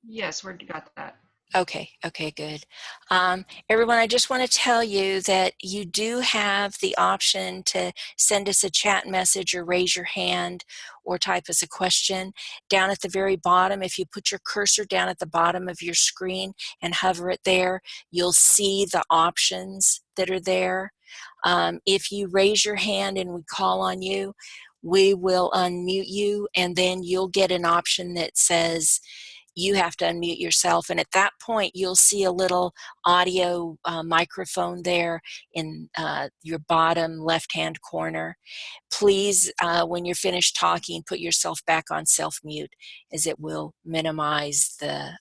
Yes, we got that. Okay, okay, good. Everyone, I just want to tell you that you do have the option to send us a chat message or raise your hand or type us a question. Down at the very bottom, if you put your cursor down at the bottom of your screen and hover it there, you'll see the options that are there. If you raise your hand and we call on you, we will unmute you, and then you'll get an option that says, you have to unmute yourself, and at that point you'll see a little audio microphone there in your bottom left hand corner. Please, when you're finished talking, put yourself back on self-mute, as it will minimize the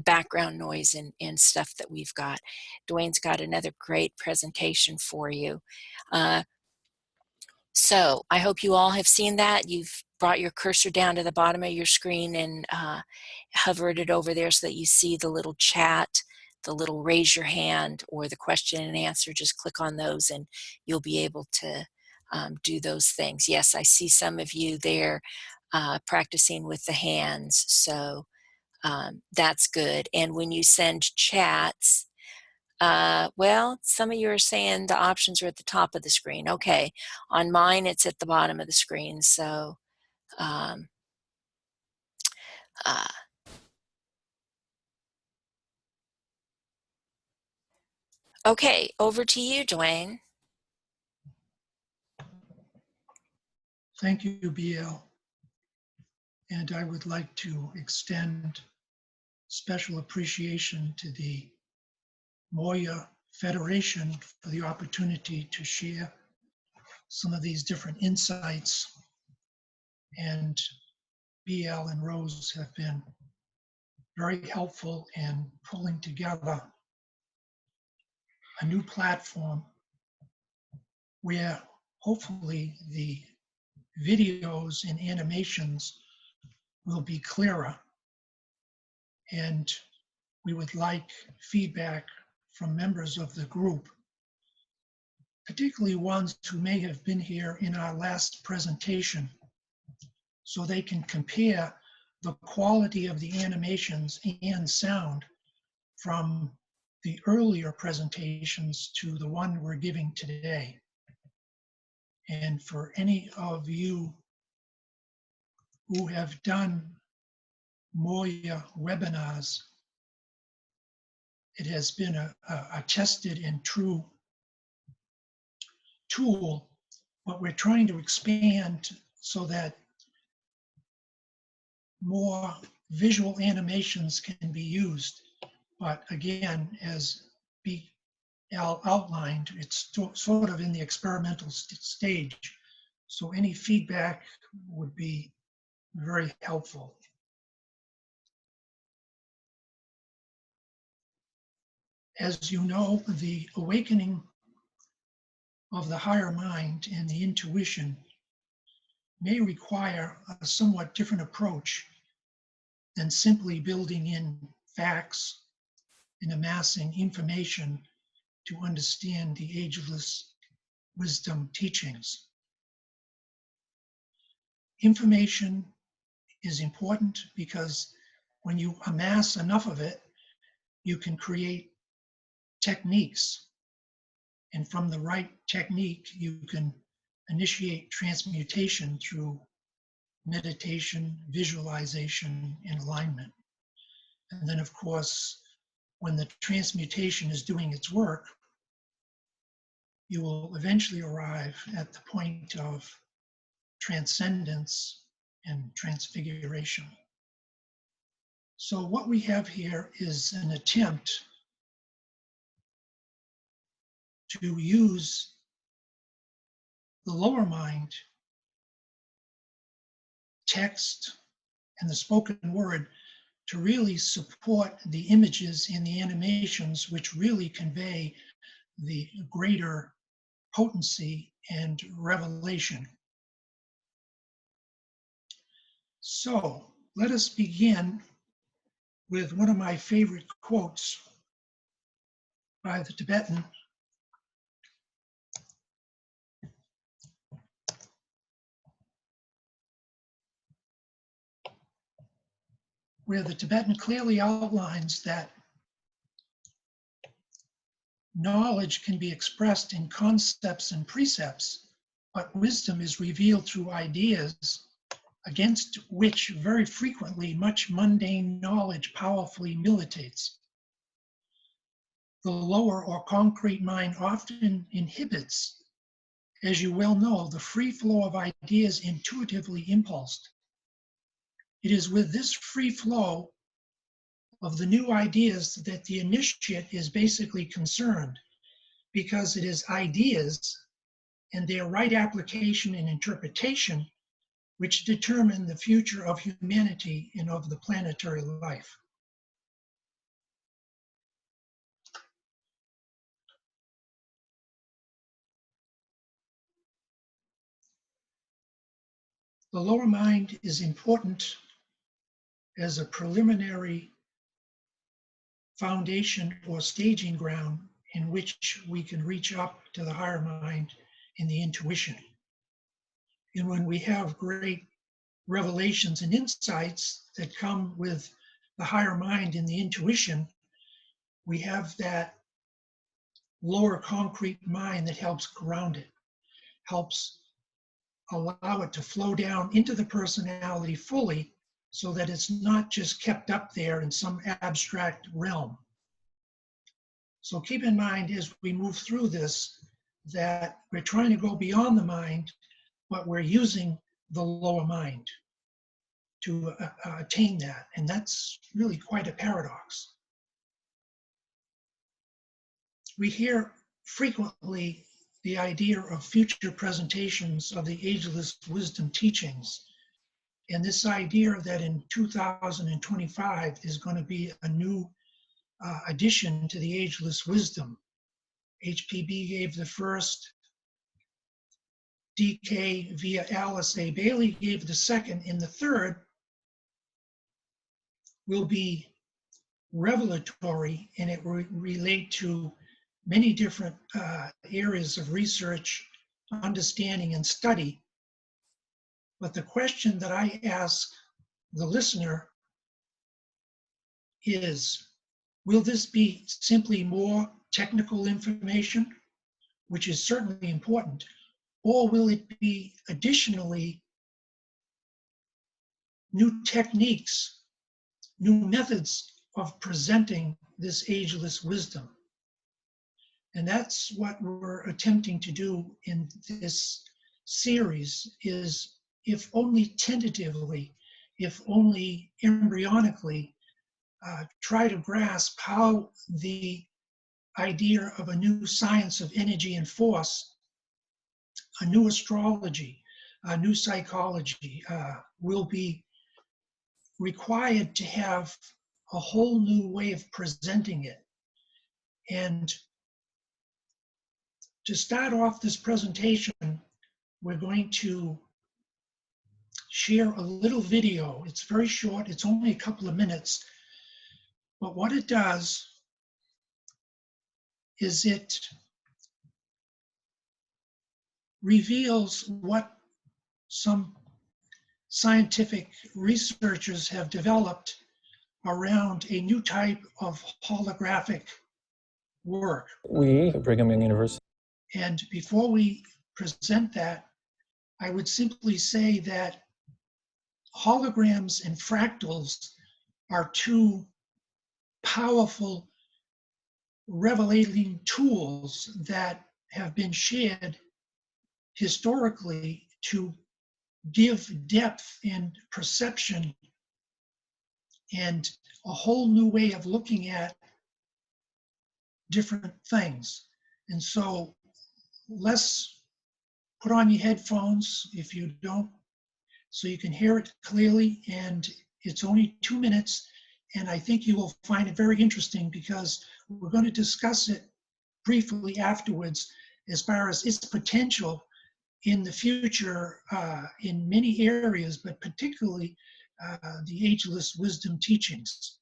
background noise and stuff that we've got. Duane's got another great presentation for you. So I hope you all have seen that. You've brought your cursor down to the bottom of your screen and hovered it over there so that you see the little chat, the little raise your hand, or the question and answer. Just click on those and you'll be able to do those things. Yes, I see some of you there practicing with the hands, so that's good. And when you send chats, well, some of you are saying the options are at the top of the screen. Okay, on mine it's at the bottom of the screen. So, um, uh, okay, over to you, Duane. Thank you, BL. And I would like to extend special appreciation to the Moya Federation for the opportunity to share some of these different insights. And BL and Rose have been very helpful in pulling together a new platform where hopefully the videos and animations will be clearer. And we would like feedback from members of the group, particularly ones who may have been here in our last presentation, so they can compare the quality of the animations and sound from the earlier presentations to the one we're giving today. And for any of you who have done Moya webinars, it has been a tested and true tool, but we're trying to expand so that more visual animations can be used. But again, as BL outlined, it's sort of in the experimental stage. So any feedback would be very helpful. As you know, the awakening of the higher mind and the intuition may require a somewhat different approach than simply building in facts and amassing information to understand the ageless wisdom teachings. Information is important because when you amass enough of it, you can create techniques. And from the right technique, you can initiate transmutation through meditation, visualization, and alignment. And then, of course, when the transmutation is doing its work, you will eventually arrive at the point of transcendence and transfiguration. So what we have here is an attempt to use the lower mind, text, and the spoken word to really support the images and the animations, which really convey the greater potency and revelation. So let us begin with one of my favorite quotes by the Tibetan where the Tibetan clearly outlines that knowledge can be expressed in concepts and precepts, but wisdom is revealed through ideas against which very frequently much mundane knowledge powerfully militates. The lower or concrete mind often inhibits, as you well know, the free flow of ideas intuitively impulsed. It is with this free flow of the new ideas that the initiate is basically concerned, because it is ideas and their right application and interpretation which determine the future of humanity and of the planetary life. The lower mind is important as a preliminary foundation or staging ground in which we can reach up to the higher mind in the intuition. And when we have great revelations and insights that come with the higher mind in the intuition, we have that lower concrete mind that helps ground it, helps allow it to flow down into the personality fully, so that it's not just kept up there in some abstract realm. So keep in mind as we move through this that we're trying to go beyond the mind, but we're using the lower mind to attain that. And that's really quite a paradox. We hear frequently the idea of future presentations of the ageless wisdom teachings. And this idea that in 2025 is going to be a new addition to the ageless wisdom. HPB gave the first, D.K. via Alice A. Bailey gave the second, and the third will be revelatory, and it will relate to many different areas of research, understanding, and study. But the question that I ask the listener is, will this be simply more technical information, which is certainly important, or will it be additionally new techniques, new methods of presenting this ageless wisdom? And that's what we're attempting to do in this series, is, if only tentatively, if only embryonically, try to grasp how the idea of a new science of energy and force, a new astrology, a new psychology will be required to have a whole new way of presenting it. And to start off this presentation, we're going to share a little video. It's very short, it's only a couple of minutes, but what it does is it reveals what some scientific researchers have developed around a new type of holographic work. We at Brigham Young University. And before we present that, I would simply say that holograms and fractals are two powerful revelating tools that have been shared historically to give depth and perception and a whole new way of looking at different things. And so let's put on your headphones if you don't, so you can hear it clearly. And it's only 2 minutes, and I think you will find it very interesting, because we're going to discuss it briefly afterwards as far as its potential in the future in many areas, but particularly the ageless wisdom teachings.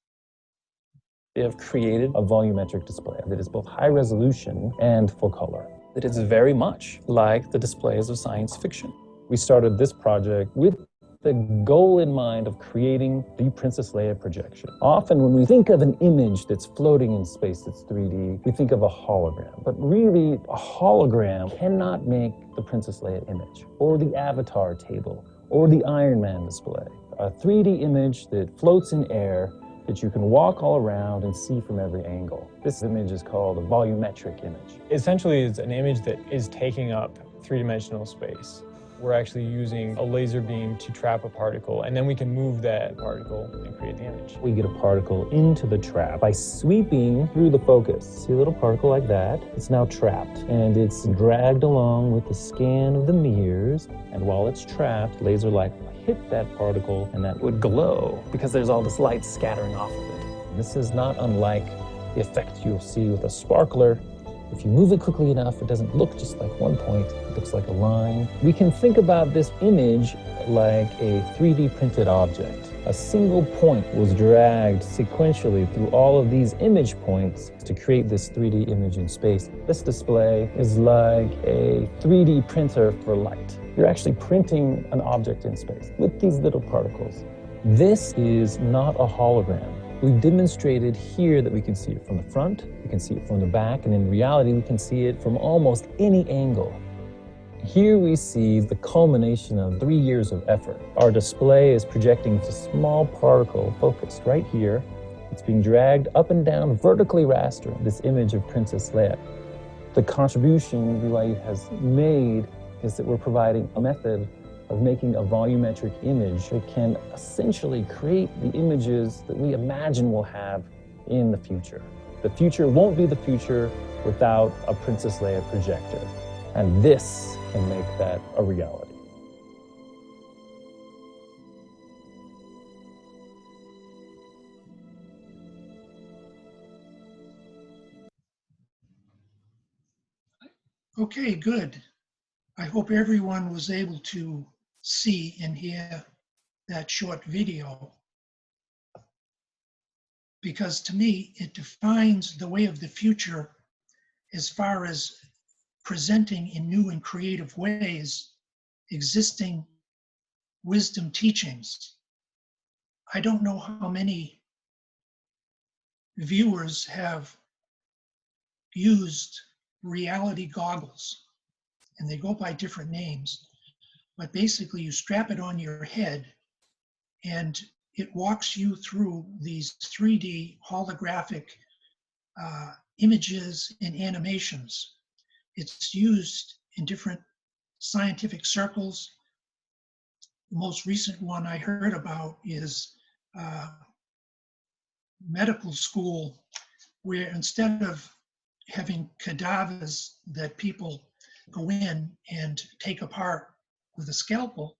They have created a volumetric display that is both high resolution and full color. It is very much like the displays of science fiction. We started this project with the goal in mind of creating the Princess Leia projection. Often when we think of an image that's floating in space that's 3D, we think of a hologram. But really, a hologram cannot make the Princess Leia image, or the Avatar table, or the Iron Man display. A 3D image that floats in air that you can walk all around and see from every angle. This image is called a volumetric image. Essentially, it's an image that is taking up three-dimensional space. We're actually using a laser beam to trap a particle, and then we can move that particle and create the image. We get a particle into the trap by sweeping through the focus. See a little particle like that? It's now trapped, and it's dragged along with the scan of the mirrors, and while it's trapped, laser light will hit that particle, and that would glow because there's all this light scattering off of it. This is not unlike the effect you'll see with a sparkler. If you move it quickly enough, it doesn't look just like one point, it looks like a line. We can think about this image like a 3D printed object. A single point was dragged sequentially through all of these image points to create this 3D image in space. This display is like a 3D printer for light. You're actually printing an object in space with these little particles. This is not a hologram. We've demonstrated here that we can see it from the front, we can see it from the back, and in reality, we can see it from almost any angle. Here we see the culmination of 3 years of effort. Our display is projecting a small particle focused right here. It's being dragged up and down, vertically rastering this image of Princess Leia. The contribution BYU has made is that we're providing a method of making a volumetric image that can essentially create the images that we imagine we'll have in the future. The future won't be the future without a Princess Leia projector, and this can make that a reality. Okay, good. I hope everyone was able to see and hear that short video, because to me, it defines the way of the future as far as presenting in new and creative ways existing wisdom teachings. I don't know how many viewers have used reality goggles, and they go by different names, but basically you strap it on your head and it walks you through these 3D holographic images and animations. It's used in different scientific circles. The most recent one I heard about is medical school, where instead of having cadavers that people go in and take apart with a scalpel,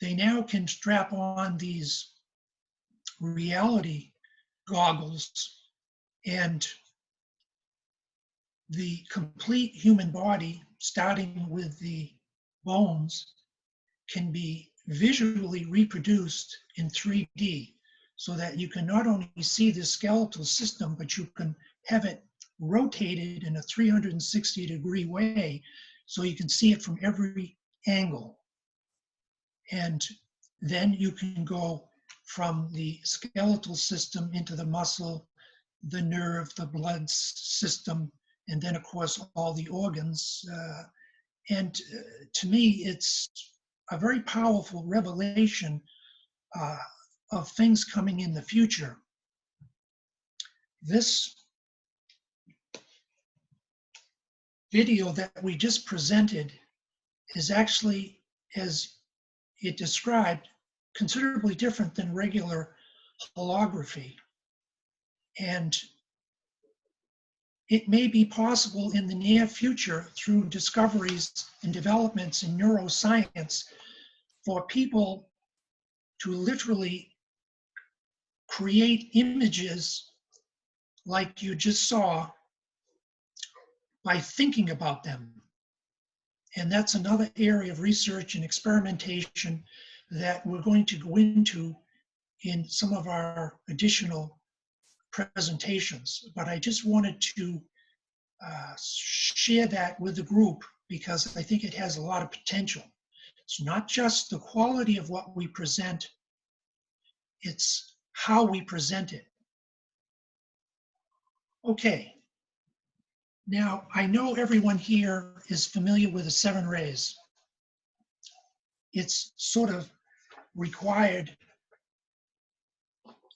they now can strap on these reality goggles, and the complete human body, starting with the bones, can be visually reproduced in 3D, so that you can not only see the skeletal system, but you can have it rotated in a 360-degree way, so you can see it from every angle. And then you can go from the skeletal system into the muscle, the nerve, the blood system, and then of course all the organs. To me, it's a very powerful revelation of things coming in the future. This video that we just presented is actually, as it described, considerably different than regular holography. And it may be possible in the near future, through discoveries and developments in neuroscience, for people to literally create images like you just saw by thinking about them. And that's another area of research and experimentation that we're going to go into in some of our additional presentations. But I just wanted to share that with the group, because I think it has a lot of potential. It's not just the quality of what we present, it's how we present it. Okay. Now, I know everyone here is familiar with the 7 rays. It's sort of required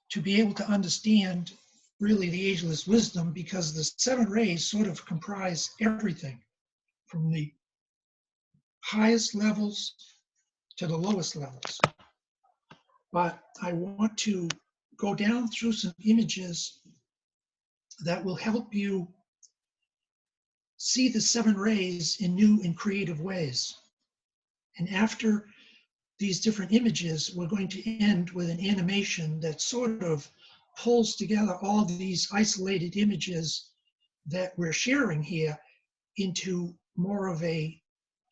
to be able to understand really the ageless wisdom, because the 7 rays sort of comprise everything from the highest levels to the lowest levels. But I want to go down through some images that will help you see the 7 rays in new and creative ways. And after these different images, we're going to end with an animation that sort of pulls together all these isolated images that we're sharing here into more of a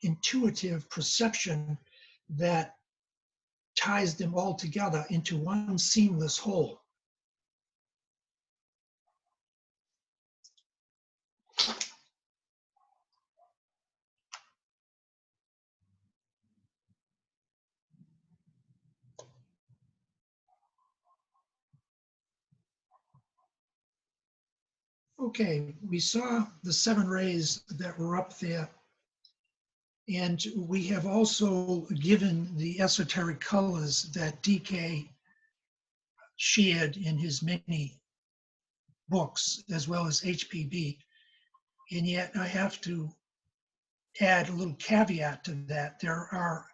intuitive perception that ties them all together into one seamless whole. Okay, we saw the 7 rays that were up there, and we have also given the esoteric colors that D.K. shared in his many books, as well as HPB. And yet I have to add a little caveat to that. There are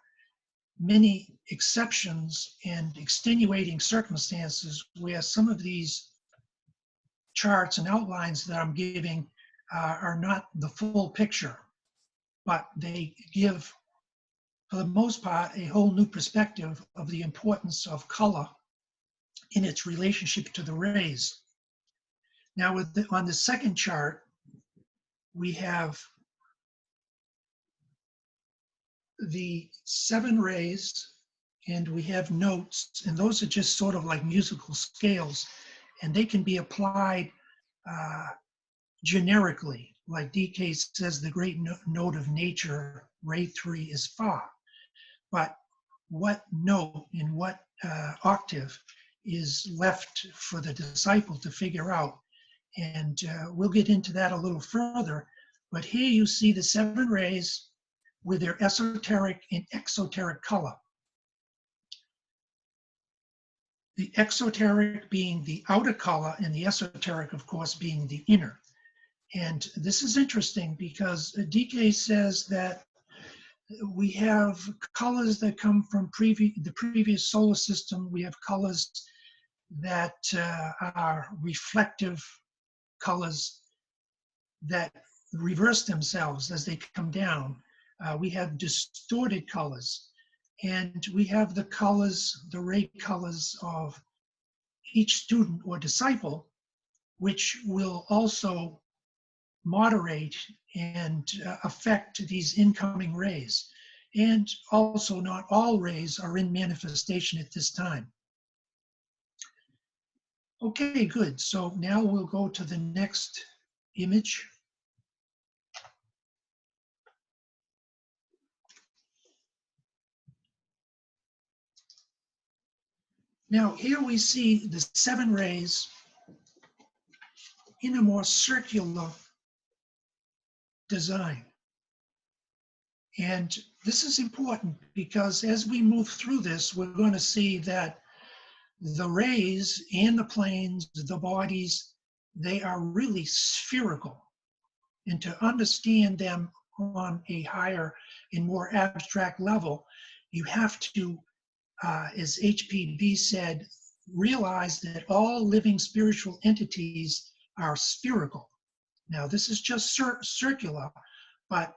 many exceptions and extenuating circumstances where some of these charts and outlines that I'm giving are not the full picture, but they give, for the most part, a whole new perspective of the importance of color in its relationship to the rays. Now, on the second chart, we have the 7 rays, and we have notes, and those are just sort of like musical scales, and they can be applied generically. Like D.K. says, the great note of nature, ray 3 is fa. But what note in what octave is left for the disciple to figure out? And we'll get into that a little further. But here you see the 7 rays with their esoteric and exoteric color. The exoteric being the outer color, and the esoteric, of course, being the inner. And this is interesting because D.K. says that we have colors that come from the previous solar system. We have colors that are reflective colors that reverse themselves as they come down. We have distorted colors, and we have the colors, the ray colors of each student or disciple, which will also moderate and affect these incoming rays. And also, not all rays are in manifestation at this time. Okay, good. So now we'll go to the next image. Now here we see the 7 rays in a more circular design. And this is important because as we move through this, we're going to see that the rays and the planes, the bodies, they are really spherical. And to understand them on a higher and more abstract level, you have to, as HPB said, realize that all living spiritual entities are spherical. Now, this is just circular, but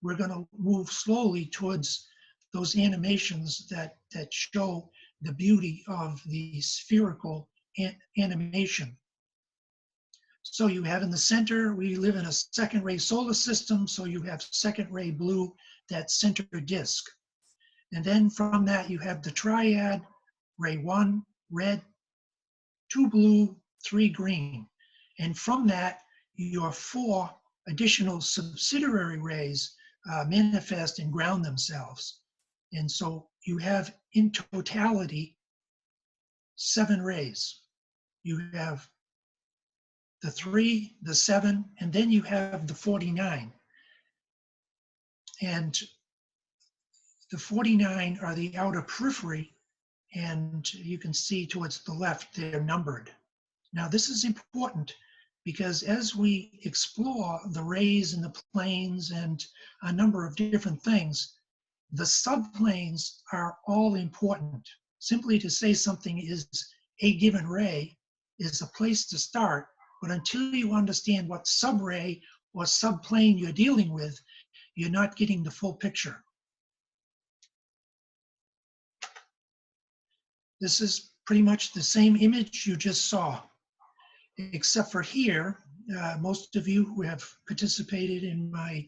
we're going to move slowly towards those animations that show the beauty of the spherical animation. So you have in the center, we live in a second ray solar system, so you have second ray blue, that center disk. And then from that, you have the triad, ray 1, red, 2 blue, 3 green. And from that, your 4 additional subsidiary rays manifest and ground themselves. And so you have in totality 7 rays. You have the 3, the 7, and then you have the 49. And the 49 are the outer periphery, and you can see towards the left, they're numbered. Now this is important because as we explore the rays and the planes and a number of different things, the subplanes are all important. Simply to say something is a given ray is a place to start, but until you understand what subray or subplane you're dealing with, you're not getting the full picture. This is pretty much the same image you just saw, except for here, most of you who have participated in my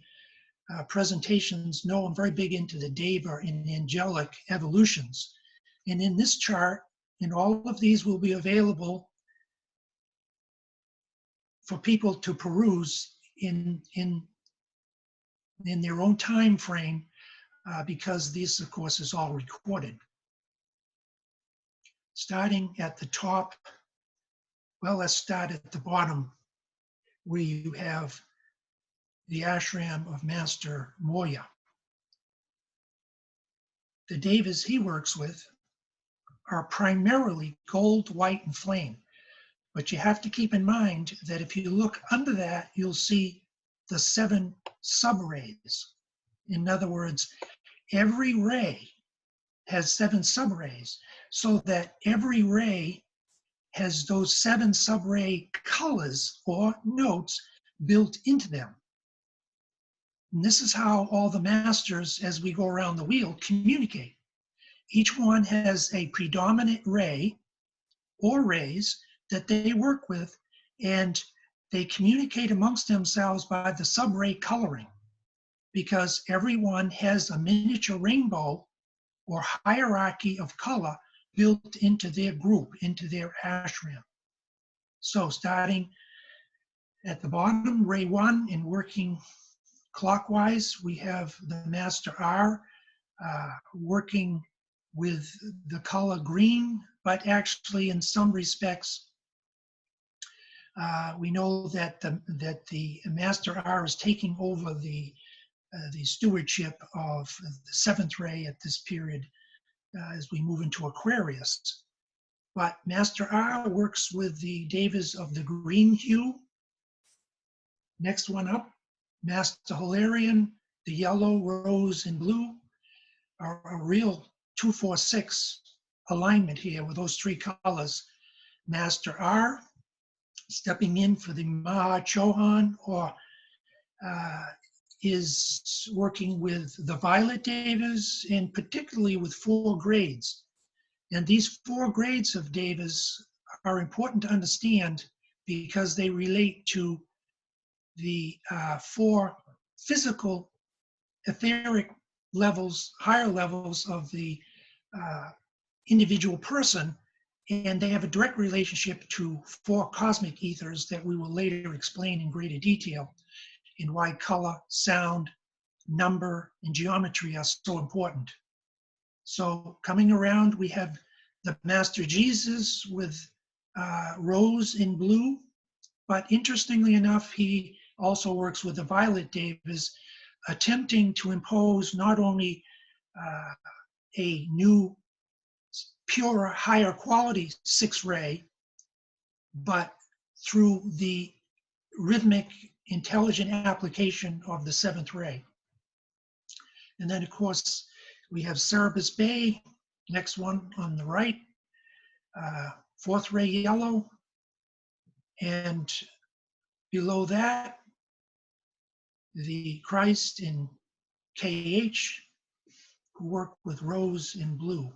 presentations know I'm very big into the Deva and angelic evolutions. And in this chart, and all of these will be available for people to peruse in their own time frame, because this, of course, is all recorded. Starting at the top, well, let's start at the bottom, where you have the ashram of Master Moya. The devas he works with are primarily gold, white, and flame. But you have to keep in mind that if you look under that, you'll see the 7 subrays. In other words, every ray has 7 subrays, so that every ray has those 7 subray colors or notes built into them. And this is how all the masters, as we go around the wheel, communicate. Each one has a predominant ray or rays that they work with, and they communicate amongst themselves by the subray coloring, because everyone has a miniature rainbow or hierarchy of color built into their group, into their ashram. So starting at the bottom, ray 1, and working clockwise, we have the Master R working with the color green, but actually in some respects, we know that the Master R is taking over the stewardship of the 7th ray at this period as we move into Aquarius. But Master R works with the devas of the green hue. Next one up, Master Hilarion, the yellow, rose, and blue are a real 2-4-6 alignment here with those 3 colors. Master R stepping in for the Maha Chohan, or is working with the violet devas, and particularly with 4 grades. And these 4 grades of devas are important to understand because they relate to the 4 physical etheric levels, higher levels of the individual person, and they have a direct relationship to 4 cosmic ethers that we will later explain in greater detail, and why color, sound, number, and geometry are so important. So coming around, we have the Master Jesus with rose and blue, but interestingly enough, he also works with the violet devas, attempting to impose not only a new, purer, higher quality 6 ray, but through the rhythmic, intelligent application of the 7th ray. And then, of course, we have Cerebus Bay, next one on the right, 4th ray yellow, and below that, the Christ in KH, who work with rose and blue,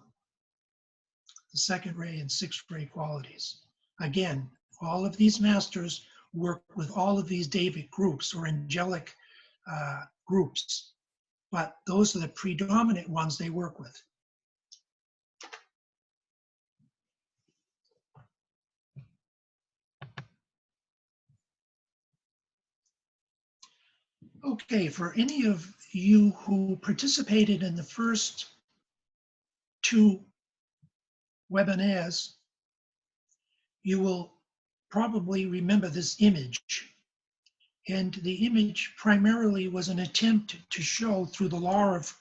the 2nd ray and 6th ray qualities. Again, all of these masters work with all of these Davic groups or angelic groups, but those are the predominant ones they work with. Okay, for any of you who participated in the first 2 webinars, you will probably remember this image. And the image primarily was an attempt to show through the law of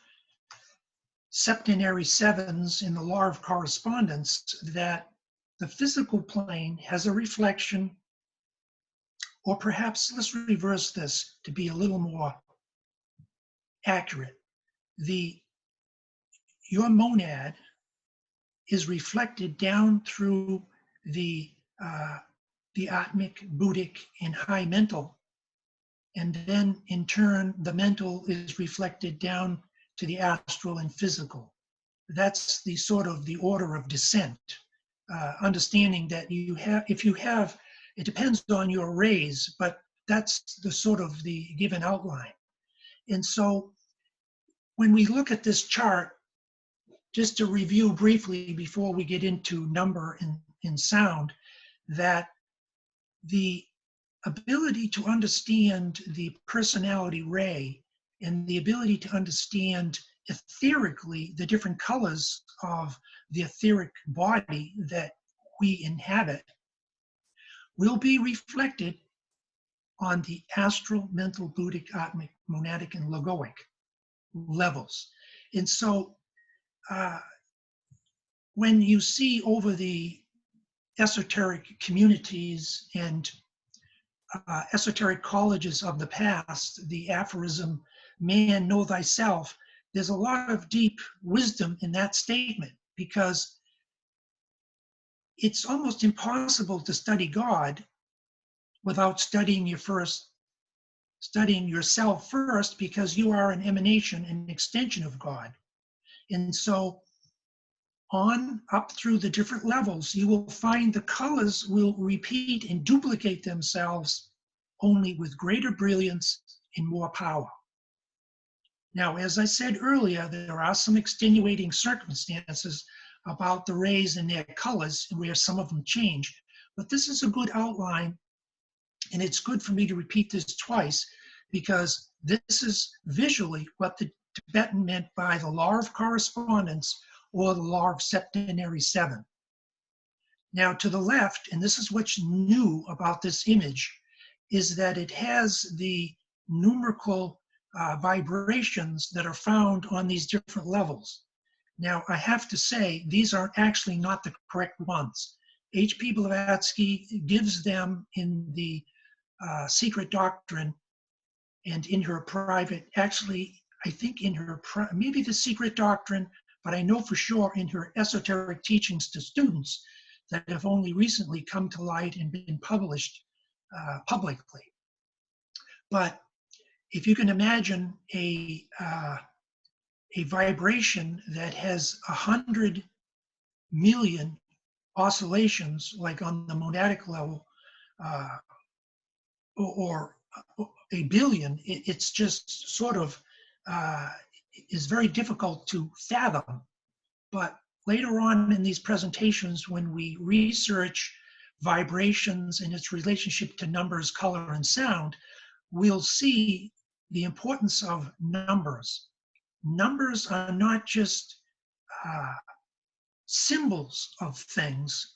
septenary sevens in the law of correspondence that the physical plane has a reflection, or perhaps let's reverse this to be a little more accurate. Your monad is reflected down through the atmic, buddhic, and high mental. And then in turn, the mental is reflected down to the astral and physical. That's the sort of the order of descent. Understanding that you have, if you have, it depends on your rays, but that's the sort of the given outline. And so when we look at this chart, just to review briefly before we get into number and sound, that the ability to understand the personality ray and the ability to understand etherically the different colors of the etheric body that we inhabit will be reflected on the astral, mental, buddhic, atmic, monadic, and logoic levels. And so when you see over the esoteric communities and esoteric colleges of the past, the aphorism, man, know thyself, there's a lot of deep wisdom in that statement, because it's almost impossible to study God without studying yourself first, because you are an emanation, an extension of God. And so on up through the different levels, you will find the colors will repeat and duplicate themselves, only with greater brilliance and more power. Now, as I said earlier, there are some extenuating circumstances about the rays and their colors and where some of them change, but this is a good outline, and it's good for me to repeat this twice, because this is visually what the Tibetan meant by the law of correspondence, or the law of septenary seven. Now to the left, and this is what's new about this image, is that it has the numerical vibrations that are found on these different levels. Now I have to say, these are actually not the correct ones. H.P. Blavatsky gives them in the Secret Doctrine and in her private, actually, I think in her, maybe the Secret Doctrine, but I know for sure in her esoteric teachings to students that have only recently come to light and been published publicly. But if you can imagine a vibration that has 100 million oscillations, like on the monadic level, or a billion, it's just sort of is very difficult to fathom. But later on in these presentations, when we research vibrations and its relationship to numbers, color, and sound, we'll see the importance of numbers. Numbers are not just symbols of things,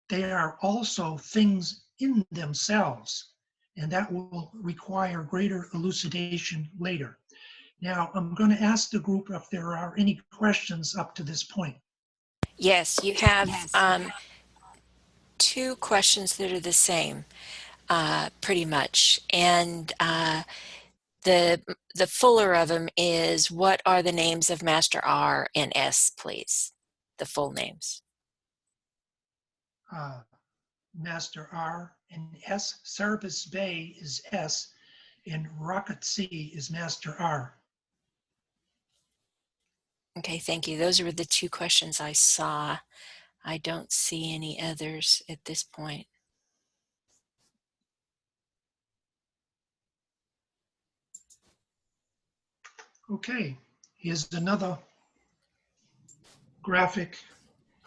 they are also things in themselves, and that will require greater elucidation later. Now, I'm going to ask the group if there are any questions up to this point. Yes, you have two questions that are the same, pretty much. And the fuller of them is, what are the names of Master R and S, please? The full names. Master R and S. Serapis Bey is S, and Rocket C is Master R. Okay, thank you. Those were the two questions I saw. I don't see any others at this point. Okay, here's another graphic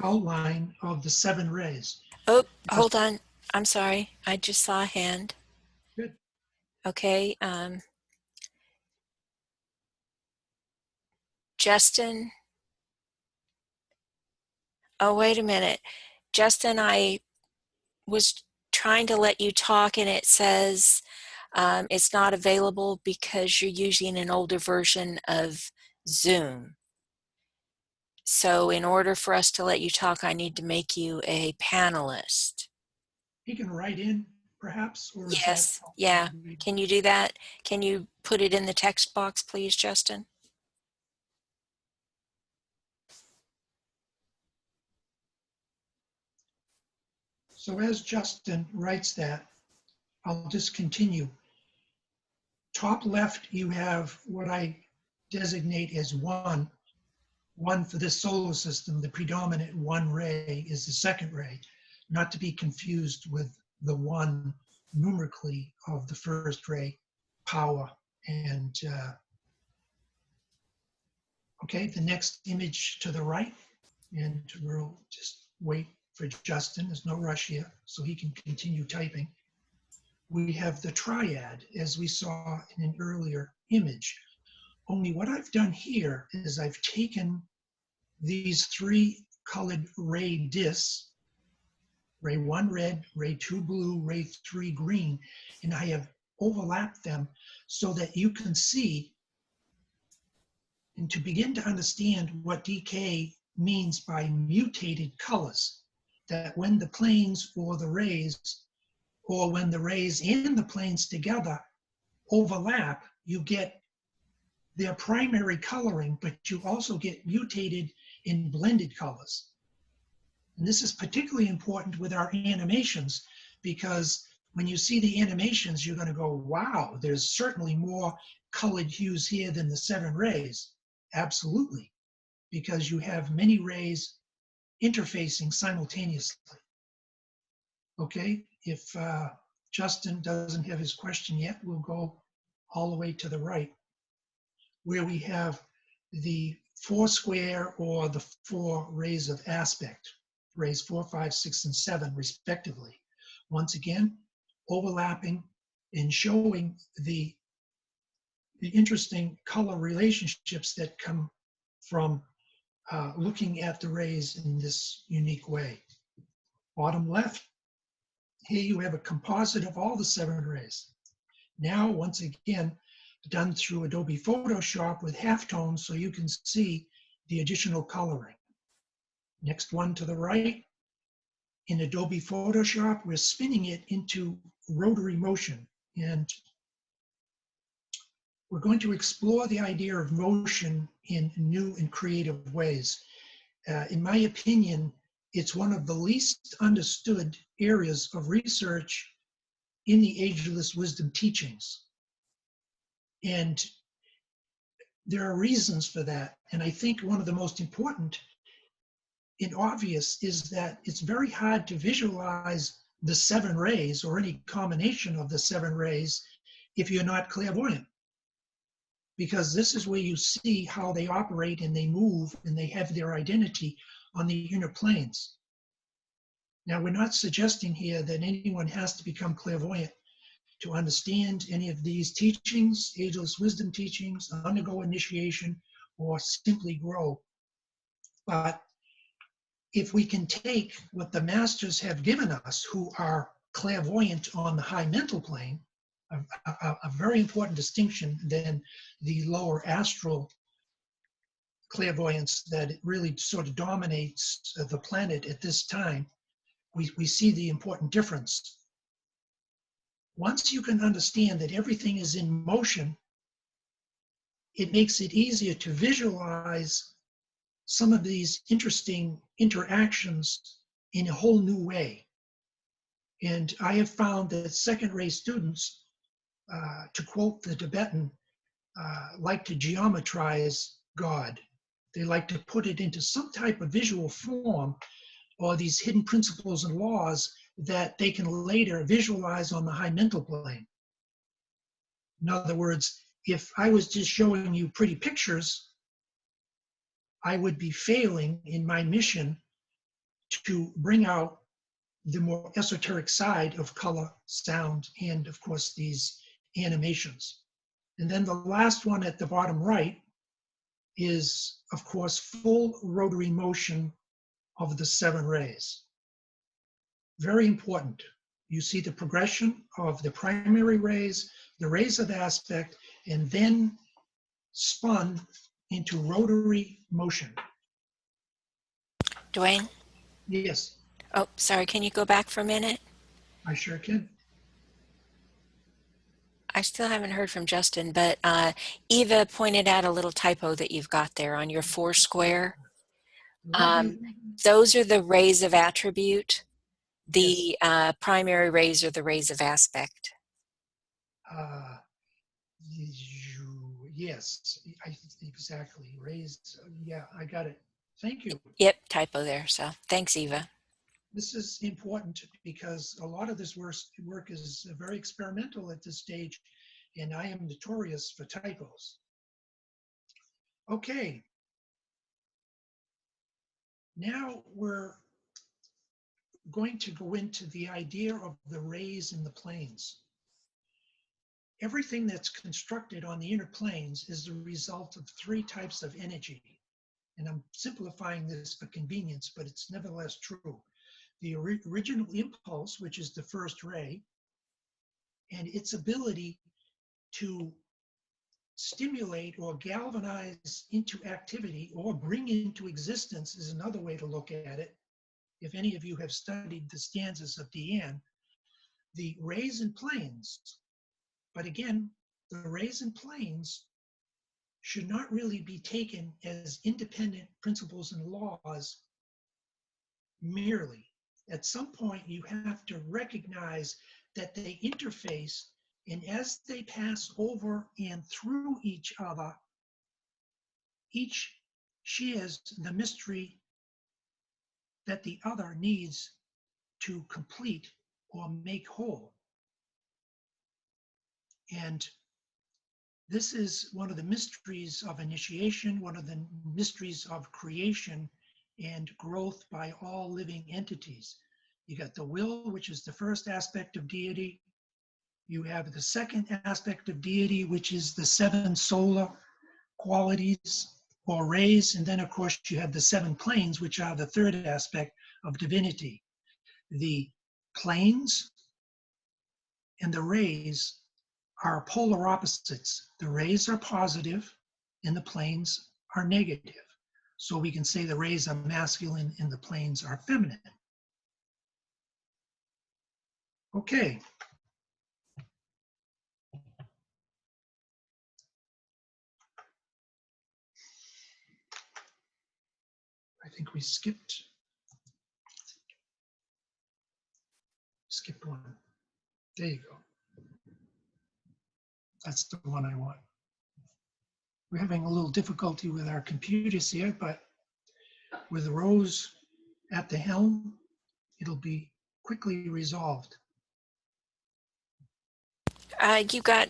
outline of the 7 rays. Oh, hold on. I'm sorry. I just saw a hand. Good. Okay. Justin, Oh, wait a minute. Justin, I was trying to let you talk and it says it's not available because you're using an older version of Zoom. So in order for us to let you talk, I need to make you a panelist. He can write in, perhaps, or is that? Yes, yeah. Can you do that? Can you put it in the text box, please, Justin? So as Justin writes that, I'll just continue. Top left, you have what I designate as one. One for this solar system, the predominant one ray is the second ray, not to be confused with the one numerically of the first ray, power. And okay, the next image to the right, and we'll just wait for Justin. There's no rush here, so he can continue typing. We have the triad, as we saw in an earlier image. Only what I've done here is I've taken these three colored ray discs, ray 1 red, ray 2 blue, ray 3 green, and I have overlapped them so that you can see and to begin to understand what DK means by mutated colors, that when the planes or the rays, or when the rays and the planes together overlap, you get their primary coloring, but you also get mutated in blended colors. And this is particularly important with our animations, because when you see the animations, you're going to go, wow, there's certainly more colored hues here than the 7 rays. Absolutely, because you have many rays interfacing simultaneously. Okay, if Justin doesn't have his question yet, we'll go all the way to the right, where we have the 4 square or the 4 rays of aspect, rays 4, 5, 6, and 7 respectively. Once again, overlapping and showing the interesting color relationships that come from looking at the rays in this unique way. Bottom left, here you have a composite of all the 7 rays. Now, once again, done through Adobe Photoshop with halftones so you can see the additional coloring. Next one to the right, in Adobe Photoshop, we're spinning it into rotary motion, and we're going to explore the idea of motion in new and creative ways. In my opinion, it's one of the least understood areas of research in the Ageless Wisdom teachings. And there are reasons for that. And I think one of the most important and obvious is that it's very hard to visualize the 7 rays or any combination of the 7 rays if you're not clairvoyant. Because this is where you see how they operate and they move and they have their identity on the inner planes. Now, we're not suggesting here that anyone has to become clairvoyant to understand any of these teachings, Ageless Wisdom teachings, undergo initiation, or simply grow. But if we can take what the masters have given us, who are clairvoyant on the high mental plane, a very important distinction than the lower astral clairvoyance that really sort of dominates the planet at this time, we see the important difference. Once you can understand that everything is in motion, it makes it easier to visualize some of these interesting interactions in a whole new way. And I have found that second ray students, to quote the Tibetan, like to geometrize God. They like to put it into some type of visual form, or these hidden principles and laws that they can later visualize on the high mental plane. In other words, if I was just showing you pretty pictures, I would be failing in my mission to bring out the more esoteric side of color, sound, and of course these animations. And then the last one at the bottom right is, of course, full rotary motion of the 7 rays. Very important. You see the progression of the primary rays, the rays of aspect, and then spun into rotary motion. Duane? Yes, Oh, sorry, can you go back for a minute? I sure can. I still haven't heard from Justin, but Eva pointed out a little typo that you've got there on your 4 square. Those are the rays of attribute. The primary rays are the rays of aspect. Yes, exactly. Rays, yeah, I got it. Thank you. Yep, typo there. So thanks, Eva. This is important because a lot of this work is very experimental at this stage, and I am notorious for typos. Okay. Now we're going to go into the idea of the rays in the planes. Everything that's constructed on the inner planes is the result of 3 types of energy. And I'm simplifying this for convenience, but it's nevertheless true. The original impulse, which is the first ray, and its ability to stimulate or galvanize into activity or bring into existence is another way to look at it. If any of you have studied the stanzas of Deanne, the rays and planes, but again, the rays and planes should not really be taken as independent principles and laws merely. At some point, you have to recognize that they interface, and as they pass over and through each other, each shares the mystery that the other needs to complete or make whole. And this is one of the mysteries of initiation, one of the mysteries of creation and growth by all living entities. You got the will, which is the first aspect of deity. You have the second aspect of deity, which is the 7 solar qualities or rays. And then, of course, you have the 7 planes, which are the third aspect of divinity. The planes and the rays are polar opposites. The rays are positive and the planes are negative. So we can say the rays are masculine and the planes are feminine. Okay. I think we skipped one. There you go. That's the one I want. We're having a little difficulty with our computers here, but with Rose at the helm, it'll be quickly resolved. You got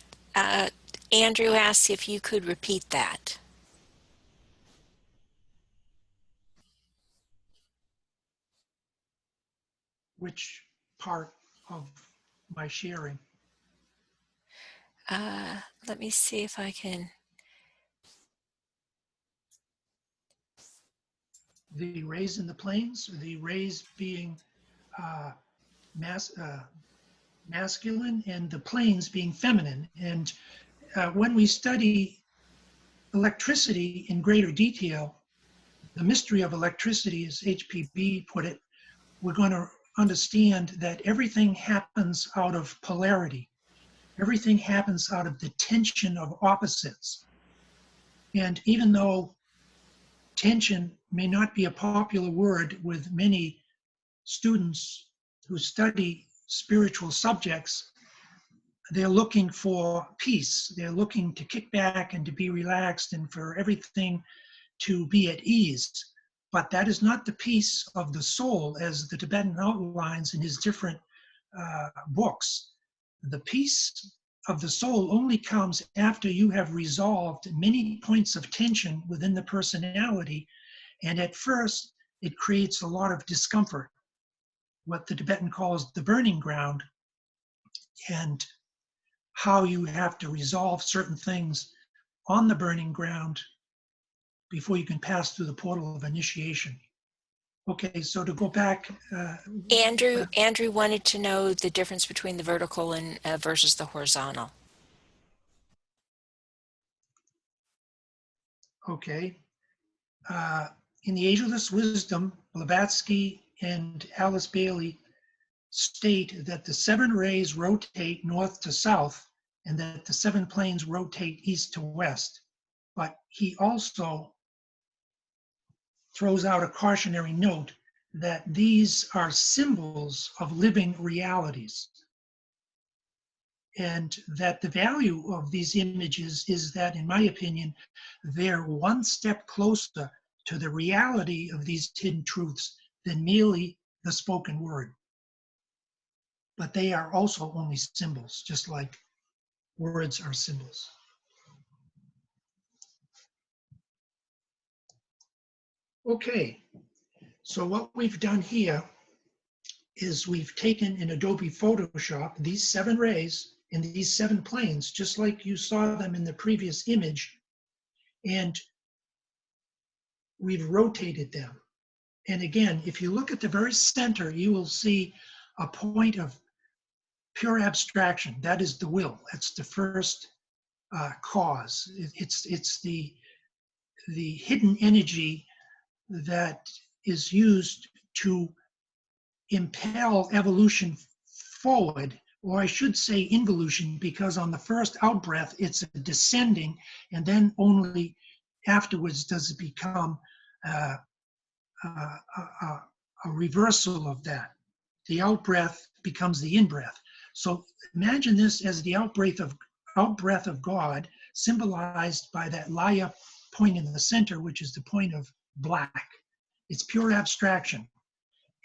Andrew asked if you could repeat that. Which part of my sharing? Let me see if I can. The rays in the planes, the rays being masculine and the planes being feminine. And when we study electricity in greater detail, the mystery of electricity, as HPB put it, we're going to understand that everything happens out of polarity. Everything happens out of the tension of opposites. And even though tension may not be a popular word with many students who study spiritual subjects, they're looking for peace. They're looking to kick back and to be relaxed and for everything to be at ease. But that is not the peace of the soul, as the Tibetan outlines in his different books. The peace of the soul only comes after you have resolved many points of tension within the personality. And at first, it creates a lot of discomfort, what the Tibetan calls the burning ground, and how you have to resolve certain things on the burning ground before you can pass through the portal of initiation. Okay, so to go back, Andrew wanted to know the difference between the vertical and versus the horizontal. okay. In the Ageless Wisdom, Blavatsky and Alice Bailey state that the 7 rays rotate north to south and that the 7 planes rotate east to west. But he also throws out a cautionary note that these are symbols of living realities. And that the value of these images is that, in my opinion, they're one step closer to the reality of these hidden truths than merely the spoken word. But they are also only symbols, just like words are symbols. Okay, so what we've done here is we've taken in Adobe Photoshop these 7 rays in these 7 planes, just like you saw them in the previous image, and we've rotated them. And again, if you look at the very center, you will see a point of pure abstraction. That is the will. That's the first cause. It's the hidden energy that is used to impel evolution forward, or I should say involution, because on the first out breath, it's a descending, and then only afterwards does it become a reversal of that. The out breath becomes the in breath. So imagine this as the out breath of God, symbolized by that Laya point in the center, which is the point of black. It's pure abstraction.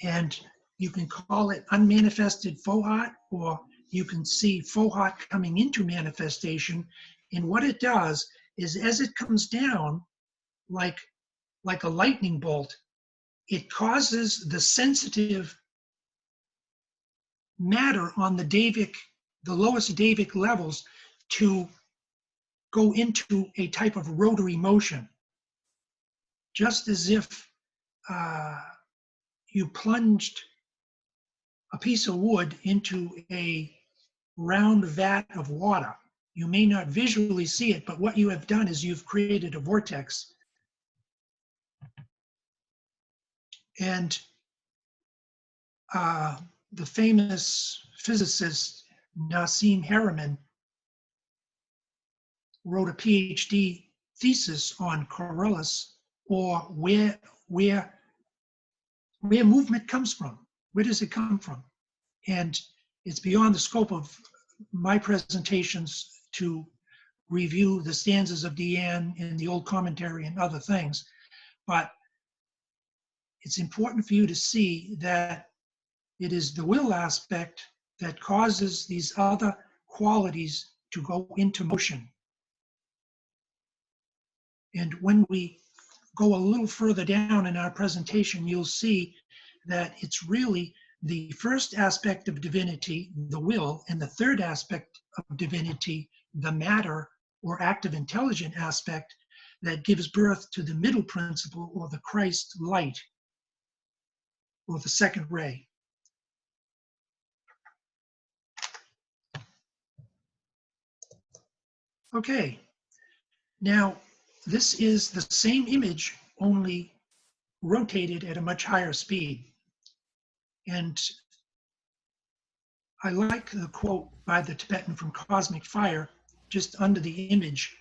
And you can call it unmanifested Fohat, or you can see Fohat coming into manifestation. And what it does is, as it comes down like a lightning bolt, it causes the sensitive matter on the lowest Davic levels to go into a type of rotary motion, just as if you plunged a piece of wood into a round vat of water. You may not visually see it, but what you have done is you've created a vortex. And the famous physicist Nassim Haramein wrote a PhD thesis on Coriolis, or where movement comes from. Where does it come from? And it's beyond the scope of my presentations to review the stanzas of Deanne in the old commentary and other things, but it's important for you to see that it is the will aspect that causes these other qualities to go into motion. And when we go a little further down in our presentation, you'll see that it's really the first aspect of divinity, the will, and the third aspect of divinity, the matter or active intelligent aspect, that gives birth to the middle principle, or the Christ light, or the second ray. Okay, now this is the same image, only rotated at a much higher speed. And I like the quote by the Tibetan from Cosmic Fire, just under the image,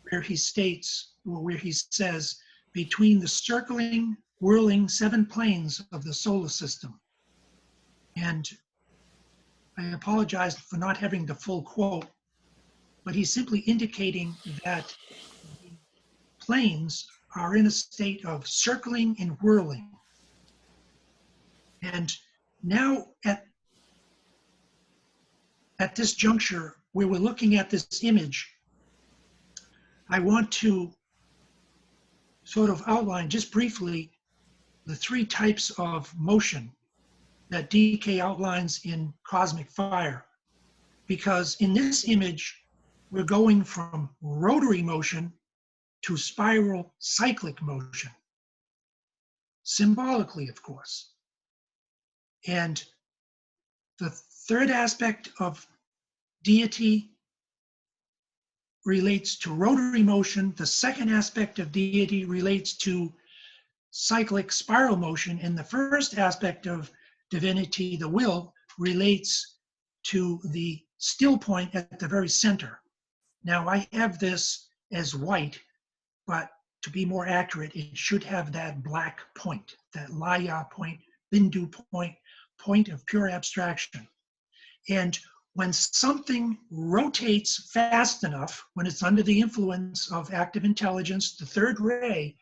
where he states, or where he says, between the circling, whirling 7 planes of the solar system. And I apologize for not having the full quote, but he's simply indicating that the planes are in a state of circling and whirling. And now at this juncture where we're looking at this image, I want to sort of outline just briefly the 3 types of motion that D.K. outlines in Cosmic Fire. Because in this image, we're going from rotary motion to spiral cyclic motion. symbolically, of course. And the third aspect of deity relates to rotary motion. The second aspect of deity relates to cyclic spiral motion. And the first aspect of divinity, the will, relates to the still point at the very center. Now, I have this as white, but to be more accurate, it should have that black point, that Laya point, Bindu point, point of pure abstraction. And when something rotates fast enough, when it's under the influence of active intelligence, the third ray,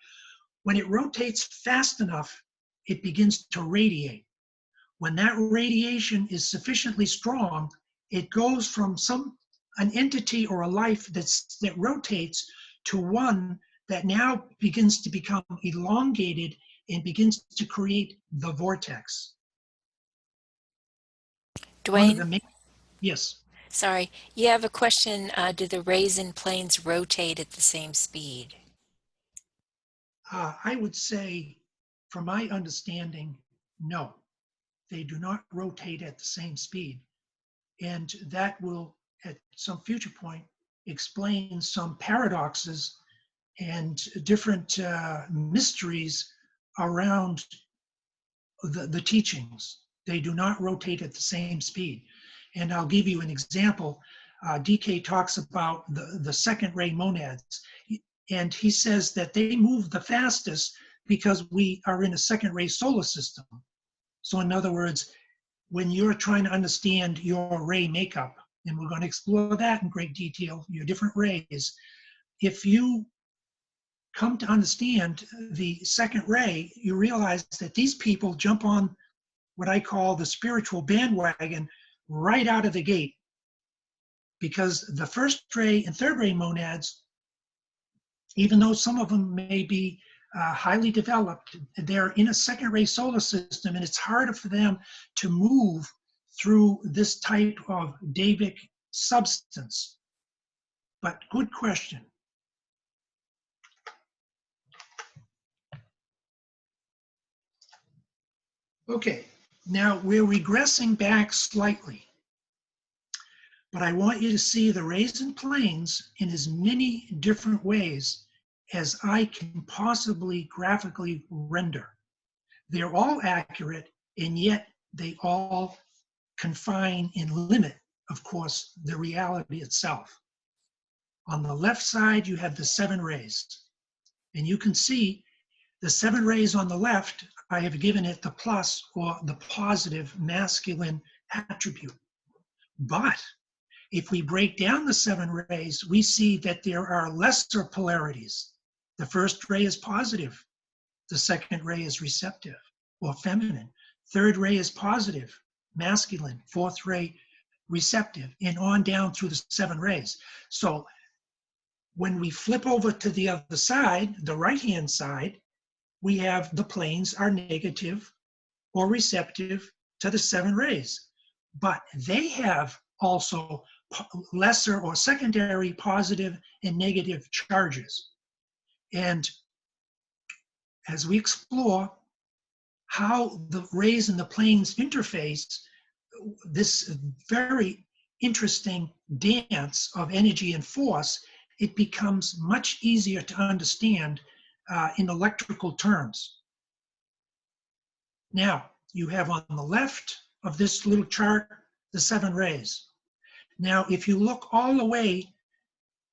when it rotates fast enough, it begins to radiate. When that radiation is sufficiently strong, it goes from an entity or a life that rotates to one that now begins to become elongated and begins to create the vortex. Duane, Yes. sorry, you have a question. Do the rays and planes rotate at the same speed? I would say, from my understanding, no. They do not rotate at the same speed. And that will, at some future point, explain some paradoxes and different mysteries around the teachings. They do not rotate at the same speed. And I'll give you an example. D.K. talks about the second ray monads. And he says that they move the fastest because we are in a second ray solar system. So in other words, when you're trying to understand your ray makeup, and we're going to explore that in great detail, your different rays, if you come to understand the second ray, you realize that these people jump on what I call the spiritual bandwagon right out of the gate. Because the first ray and third ray monads, even though some of them may be highly developed, they're in a second ray solar system, and it's harder for them to move through this type of Davic substance. But good question. Okay, now we're regressing back slightly, but I want you to see the rays and planes in as many different ways as I can possibly graphically render. They're all accurate, and yet they all confine and limit, of course, the reality itself. On the left side, you have the 7 rays, and you can see the 7 rays on the left, I have given it the plus or the positive masculine attribute. But if we break down the 7 rays, we see that there are lesser polarities. The first ray is positive. The second ray is receptive or feminine. Third ray is positive, masculine. Fourth ray, receptive, and on down through the 7 rays. So when we flip over to the other side, the right-hand side, we have the planes are negative or receptive to the 7 rays. But they have also lesser or secondary positive and negative charges. And as we explore how the rays and the planes interface, this very interesting dance of energy and force, it becomes much easier to understand in electrical terms. Now, you have on the left of this little chart, the 7 rays. Now, if you look all the way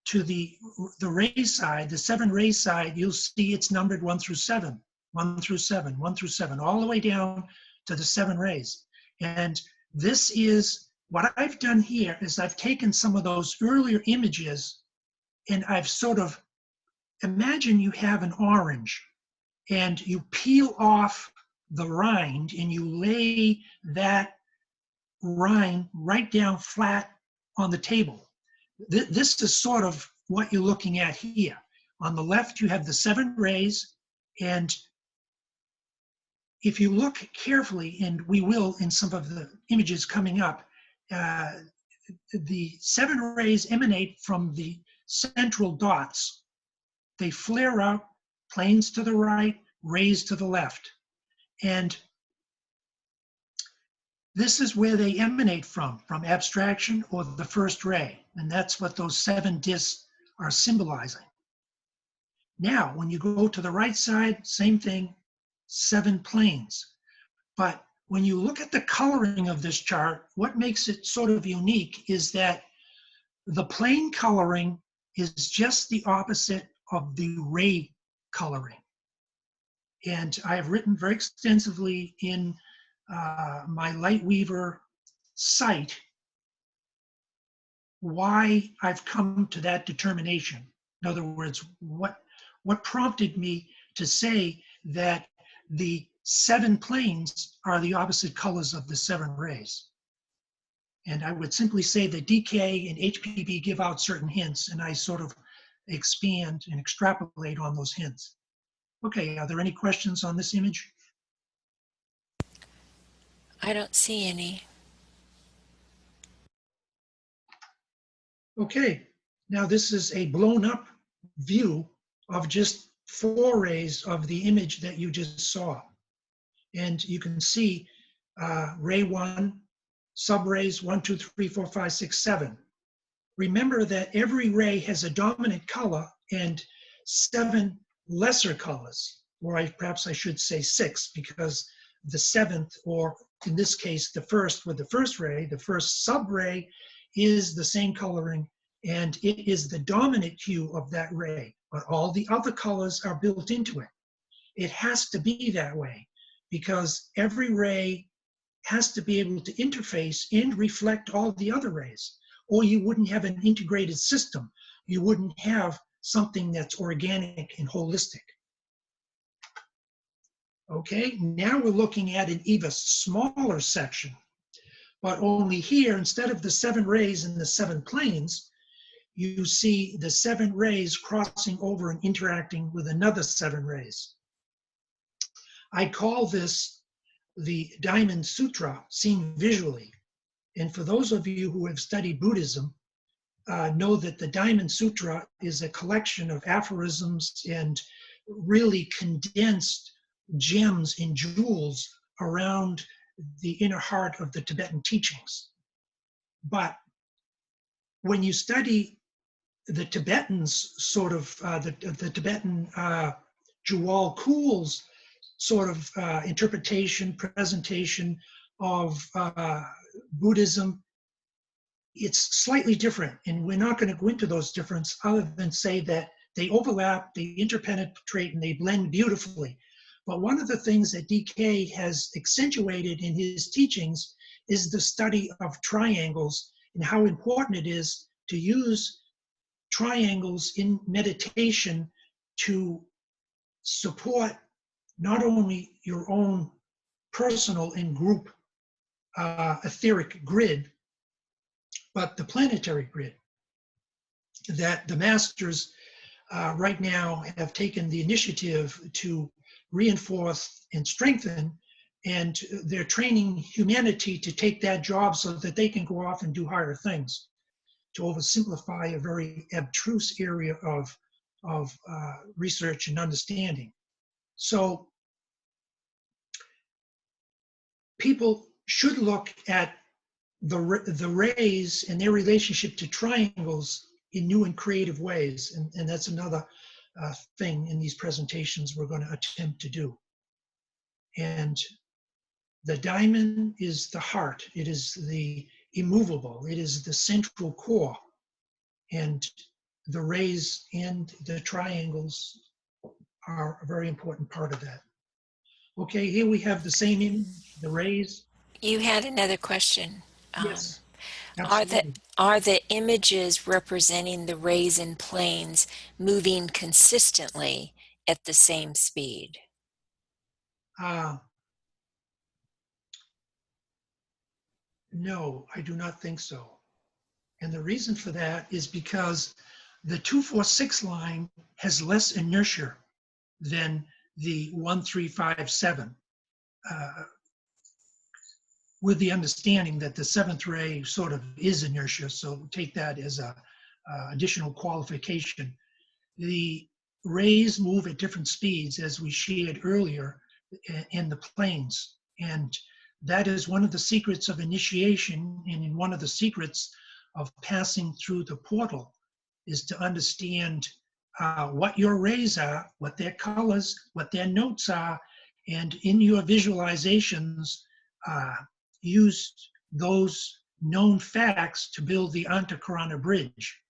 to the ray side, the 7 ray side, you'll see it's numbered 1 through 7, 1 through 7, 1 through 7, all the way down to the 7 rays. And this is, what I've done here is I've taken some of those earlier images and I've sort of, imagine you have an orange and you peel off the rind and you lay that rind right down flat on the table. This is sort of what you're looking at here. On the left, you have the 7 rays, and if you look carefully, and we will in some of the images coming up, the 7 rays emanate from the central dots. They flare out, planes to the right, rays to the left. And this is where they emanate from abstraction or the first ray. And that's what those 7 discs are symbolizing. Now, when you go to the right side, same thing, 7 planes. But when you look at the coloring of this chart, what makes it sort of unique is that the plane coloring is just the opposite of the ray coloring. And I have written very extensively in my Lightweaver site why I've come to that determination. In other words, what prompted me to say that the 7 planes are the opposite colors of the 7 rays. And I would simply say that DK and HPB give out certain hints, and I sort of expand and extrapolate on those hints. Okay, are there any questions on this image? I don't see any. Okay, now this is a blown up view of just 4 rays of the image that you just saw. And you can see ray 1, subrays 1, 2, 3, 4, 5, 6, 7. Remember that every ray has a dominant color and 7 lesser colors, or perhaps I should say 6, because the 7th, or in this case, the first with the first ray, the first subray is the same coloring, and it is the dominant hue of that ray, but all the other colors are built into it. It has to be that way, because every ray has to be able to interface and reflect all the other rays, or you wouldn't have an integrated system. You wouldn't have something that's organic and holistic. Okay, now we're looking at an even smaller section, but only here, instead of the 7 rays and the 7 planes, you see the 7 rays crossing over and interacting with another 7 rays. I call this the Diamond Sutra seen visually. And for those of you who have studied Buddhism, know that the Diamond Sutra is a collection of aphorisms and really condensed gems and jewels around the inner heart of the Tibetan teachings. But when you study the Tibetans, sort of the Tibetan Jewel Kuhl's sort of interpretation, presentation of Buddhism, it's slightly different. And we're not going to go into those differences other than say that they overlap, they interpenetrate, and they blend beautifully. But one of the things that DK has accentuated in his teachings is the study of triangles and how important it is to use triangles in meditation to support not only your own personal and group etheric grid, but the planetary grid. That the masters right now have taken the initiative to reinforce and strengthen, and they're training humanity to take that job so that they can go off and do higher things, to oversimplify a very abstruse area of research and understanding. So people should look at the rays and their relationship to triangles in new and creative ways. And that's another thing in these presentations we're going to attempt to do. And the diamond is the heart. It is the immovable. It is the central core. And the rays and the triangles are a very important part of that. Okay, here we have the same image, the rays. You had another question. Yes, absolutely. Are the images representing the rays and planes moving consistently at the same speed? No, I do not think so. And the reason for that is because the 246 line has less inertia than the 1357, with the understanding that the 7th ray sort of is inertia, so take that as a additional qualification. The rays move at different speeds, as we shared earlier, in the planes. And that is one of the secrets of initiation, and one of the secrets of passing through the portal is to understand what your rays are, what their colors, what their notes are, and in your visualizations, use those known facts to build the Antakarana bridge.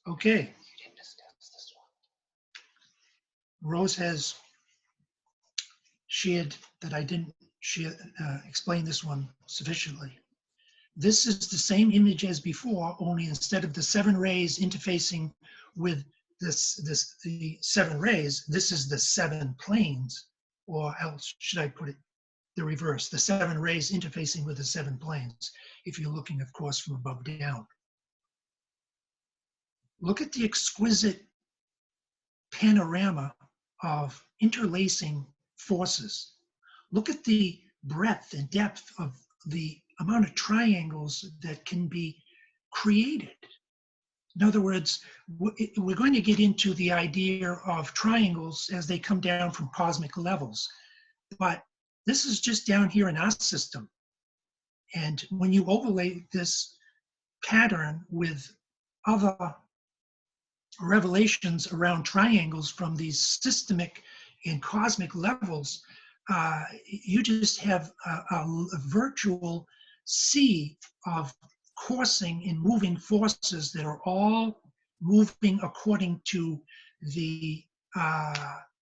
Okay. Rose has shared that I didn't explain this one sufficiently. This is the same image as before, only instead of the 7 rays interfacing with the 7 rays, this is the 7 planes, or else should I put it the reverse, the 7 rays interfacing with the 7 planes, if you're looking, of course, from above down. Look at the exquisite panorama of interlacing forces. Look at the breadth and depth of the amount of triangles that can be created. In other words, we're going to get into the idea of triangles as they come down from cosmic levels, but this is just down here in our system. And when you overlay this pattern with other revelations around triangles from these systemic and cosmic levels, you just have a virtual sea of coursing and moving forces that are all moving according to the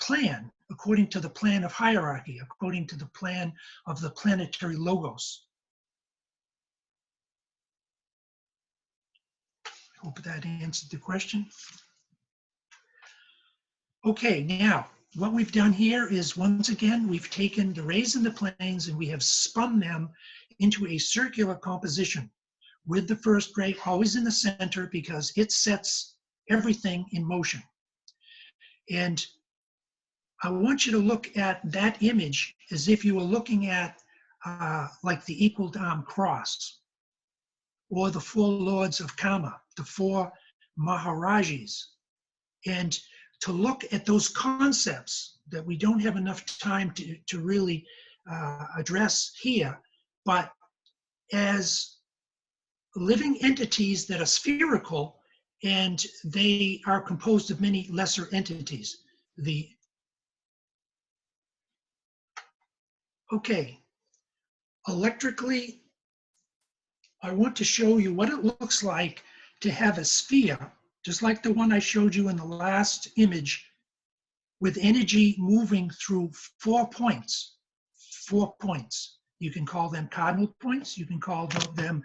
plan, according to the plan of hierarchy, according to the plan of the planetary logos. I hope that answered the question. Okay, now what we've done here is, once again, we've taken the rays and the planes and we have spun them into a circular composition with the first ray always in the center because it sets everything in motion. And I want you to look at that image as if you were looking at like the equal arm cross, or the 4 lords of Kama, the 4 Maharajas, and to look at those concepts that we don't have enough time to really address here, but as living entities that are spherical, and they are composed of many lesser entities. Okay, electrically, I want to show you what it looks like to have a sphere, just like the one I showed you in the last image, with energy moving through 4 points. 4 points. You can call them cardinal points. You can call them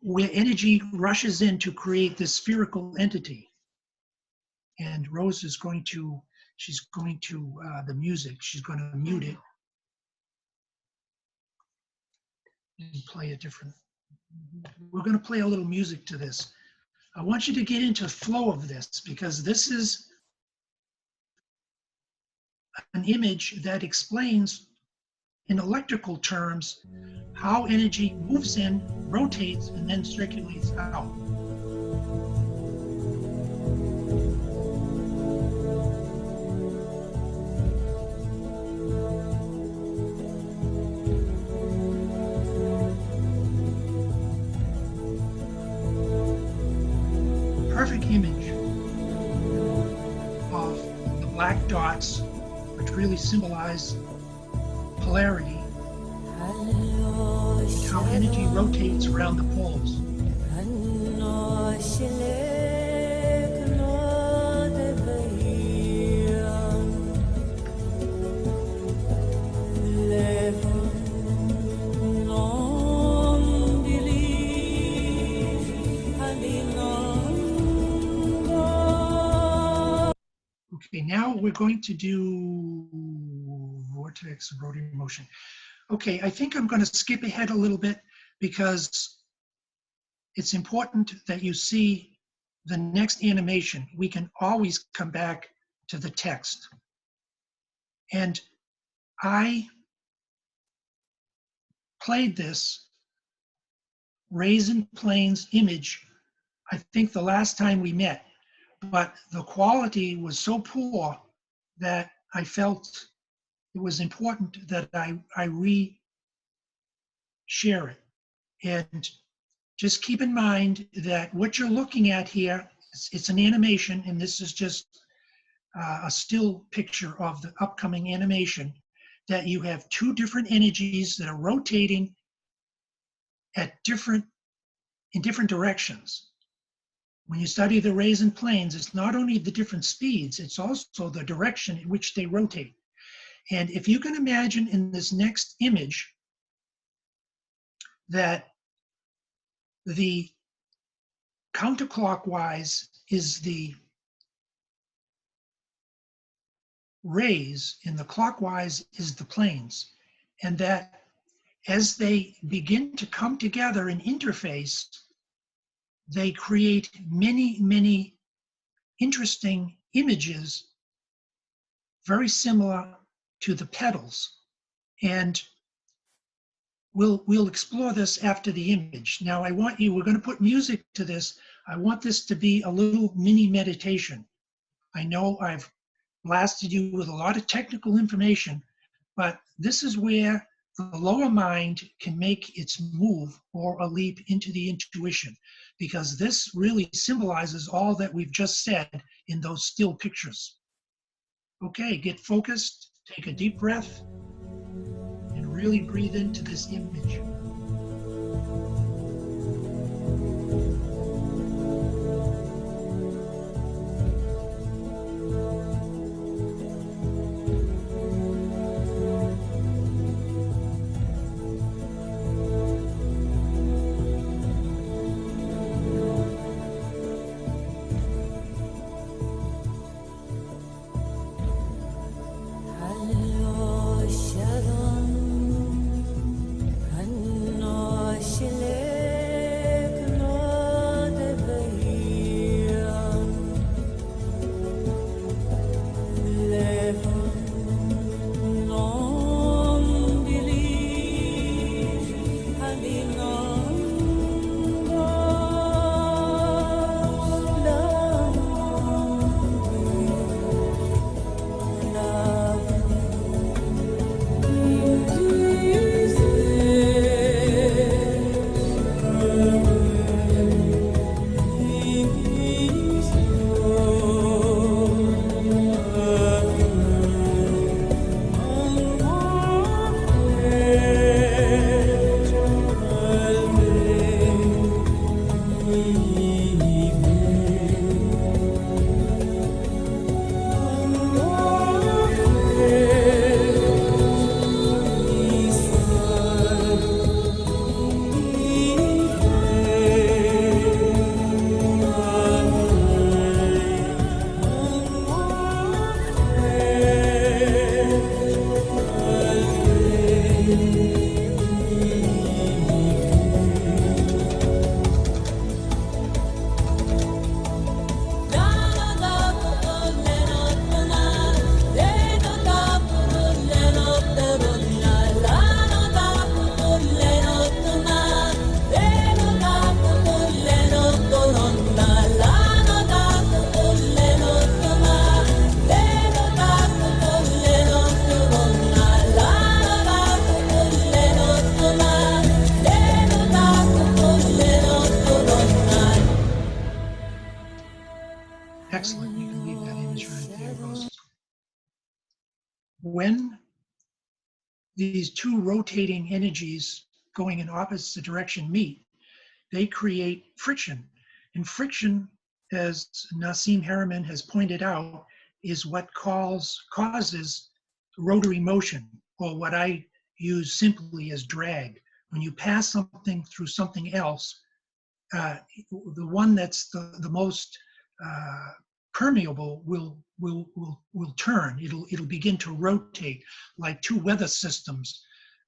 where energy rushes in to create this spherical entity. And Rose is going to, the music, she's going to mute it and play a different, we're going to play a little music to this. I want you to get into the flow of this, because this is an image that explains in electrical terms how energy moves in, rotates, and then circulates out. Perfect image of the black dots, which really symbolize polarity, and how energy rotates around the poles. Okay, now we're going to do vortex and rotary motion. Okay, I think I'm going to skip ahead a little bit because it's important that you see the next animation. We can always come back to the text. And I played this rays and planes image, I think the last time we met, but the quality was so poor that I felt it was important that I re-share it. And just keep in mind that what you're looking at here, it's an animation, and this is just a still picture of the upcoming animation, that you have two different energies that are rotating in different directions. When you study the rays and planes, it's not only the different speeds, it's also the direction in which they rotate. And if you can imagine in this next image that the counterclockwise is the rays and the clockwise is the planes, and that as they begin to come together and interface, they create many, many interesting images very similar to the petals. And we'll explore this after the image. Now we're going to put music to this. I want this to be a little mini meditation. I know I've blasted you with a lot of technical information, but this is where the lower mind can make its move or a leap into the intuition, because this really symbolizes all that we've just said in those still pictures. Okay, get focused, take a deep breath, and really breathe into this image. Excellent, you can leave that image right there, Rose. When these two rotating energies going in opposite direction meet, they create friction. And friction, as Nassim Harriman has pointed out, is what causes rotary motion, or what I use simply as drag. When you pass something through something else, the one that's the most permeable will turn. It'll begin to rotate, like two weather systems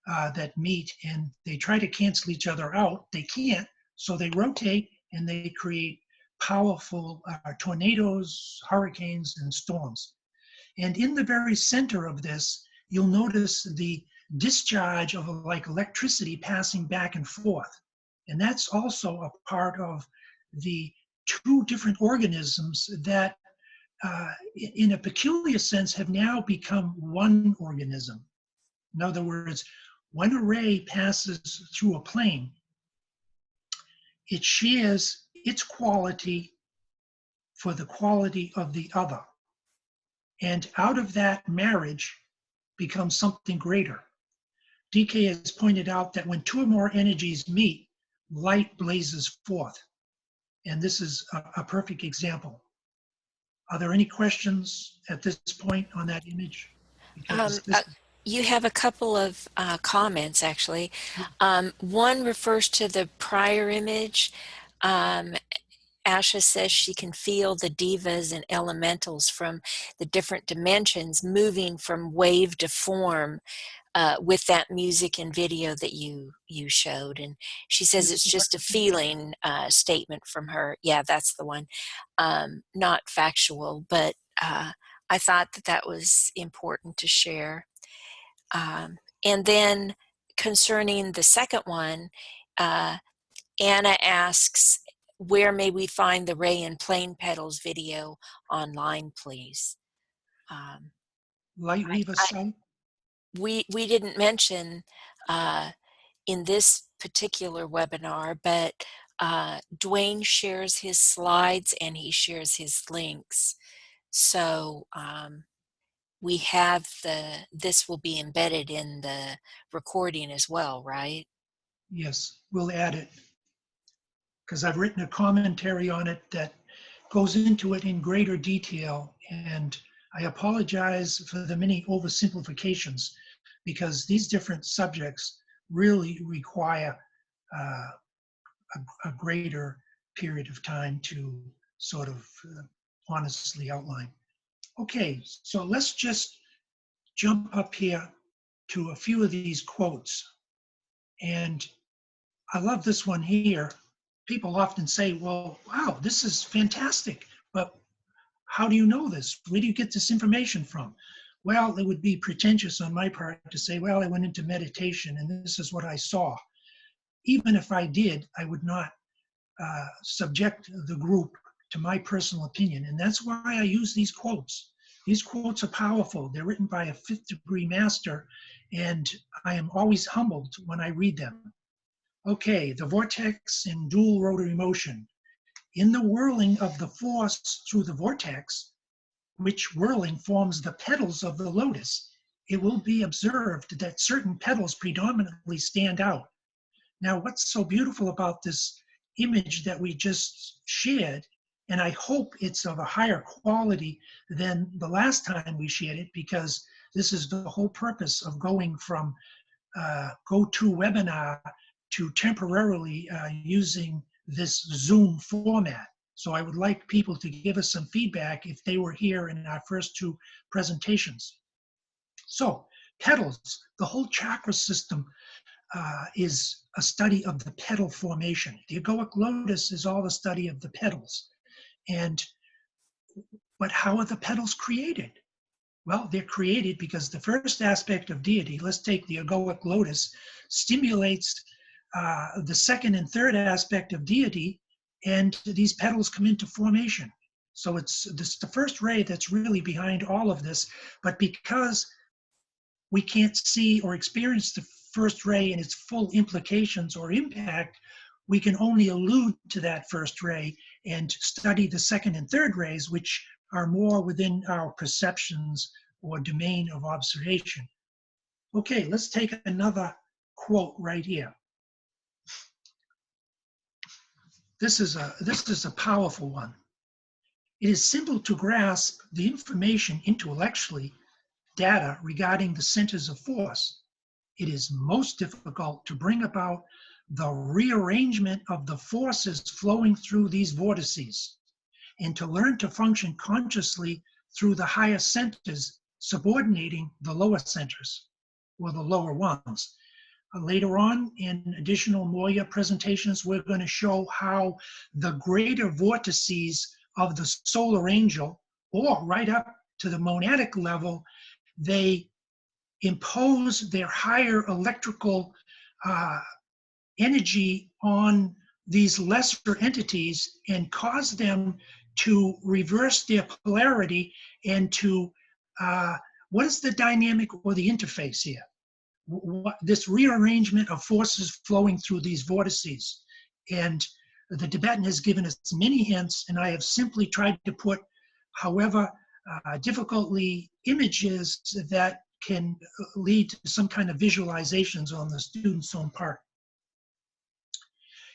that meet, and they try to cancel each other out. They can't, so they rotate and they create powerful tornadoes, hurricanes, and storms. And in the very center of this, you'll notice the discharge of like electricity passing back and forth. And that's also a part of the two different organisms that, in a peculiar sense, have now become one organism. In other words, when a ray passes through a plane, it shares its quality for the quality of the other. And out of that marriage becomes something greater. DK has pointed out that when two or more energies meet, light blazes forth. And this is a perfect example. Are there any questions at this point on that image? Because this, You have a couple of comments, actually. One refers to the prior image. Asha says she can feel the divas and elementals from the different dimensions moving from wave to form with that music and video that you showed. And she says it's just a feeling statement from her. Yeah, that's the one. Not factual, but I thought that was important to share. And then concerning the second one, Anna asks, where may we find the Ray and Plane Petals video online, please? Light Weaver site? We didn't mention in this particular webinar, but Duane shares his slides and he shares his links. So we have this will be embedded in the recording as well, right? Yes, we'll add it. Because I've written a commentary on it that goes into it in greater detail. And I apologize for the many oversimplifications, because these different subjects really require a greater period of time to sort of honestly outline. Okay, so let's just jump up here to a few of these quotes. And I love this one here. People often say, well, wow, this is fantastic, but how do you know this? Where do you get this information from? Well, it would be pretentious on my part to say, well, I went into meditation and this is what I saw. Even if I did, I would not subject the group to my personal opinion. And that's why I use these quotes. These quotes are powerful. They're written by a fifth-degree master, and I am always humbled when I read them. Okay, the vortex in dual rotary motion. In the whirling of the force through the vortex, which whirling forms the petals of the lotus, it will be observed that certain petals predominantly stand out. Now, what's so beautiful about this image that we just shared, and I hope it's of a higher quality than the last time we shared it, because this is the whole purpose of going from GoToWebinar to temporarily using this Zoom format. So I would like people to give us some feedback if they were here in our first two presentations. So petals, the whole chakra system is a study of the petal formation. The egoic lotus is all the study of the petals. But how are the petals created? Well, they're created because the first aspect of deity, let's take the egoic lotus, stimulates the second and third aspect of deity, and these petals come into formation. So it's the first ray that's really behind all of this, but because we can't see or experience the first ray and its full implications or impact, we can only allude to that first ray and study the second and third rays, which are more within our perceptions or domain of observation. Okay, let's take another quote right here. This is a powerful one. It is simple to grasp the information intellectually, data regarding the centers of force. It is most difficult to bring about the rearrangement of the forces flowing through these vortices, and to learn to function consciously through the higher centers, subordinating the lower centers, or the lower ones. Later on, in additional Moya presentations, we're going to show how the greater vortices of the solar angel, or right up to the monadic level, they impose their higher electrical energy on these lesser entities and cause them to reverse their polarity and to, what is the dynamic or the interface here? This rearrangement of forces flowing through these vortices. And the Tibetan has given us many hints, and I have simply tried to put, however difficultly, images that can lead to some kind of visualizations on the student's own part.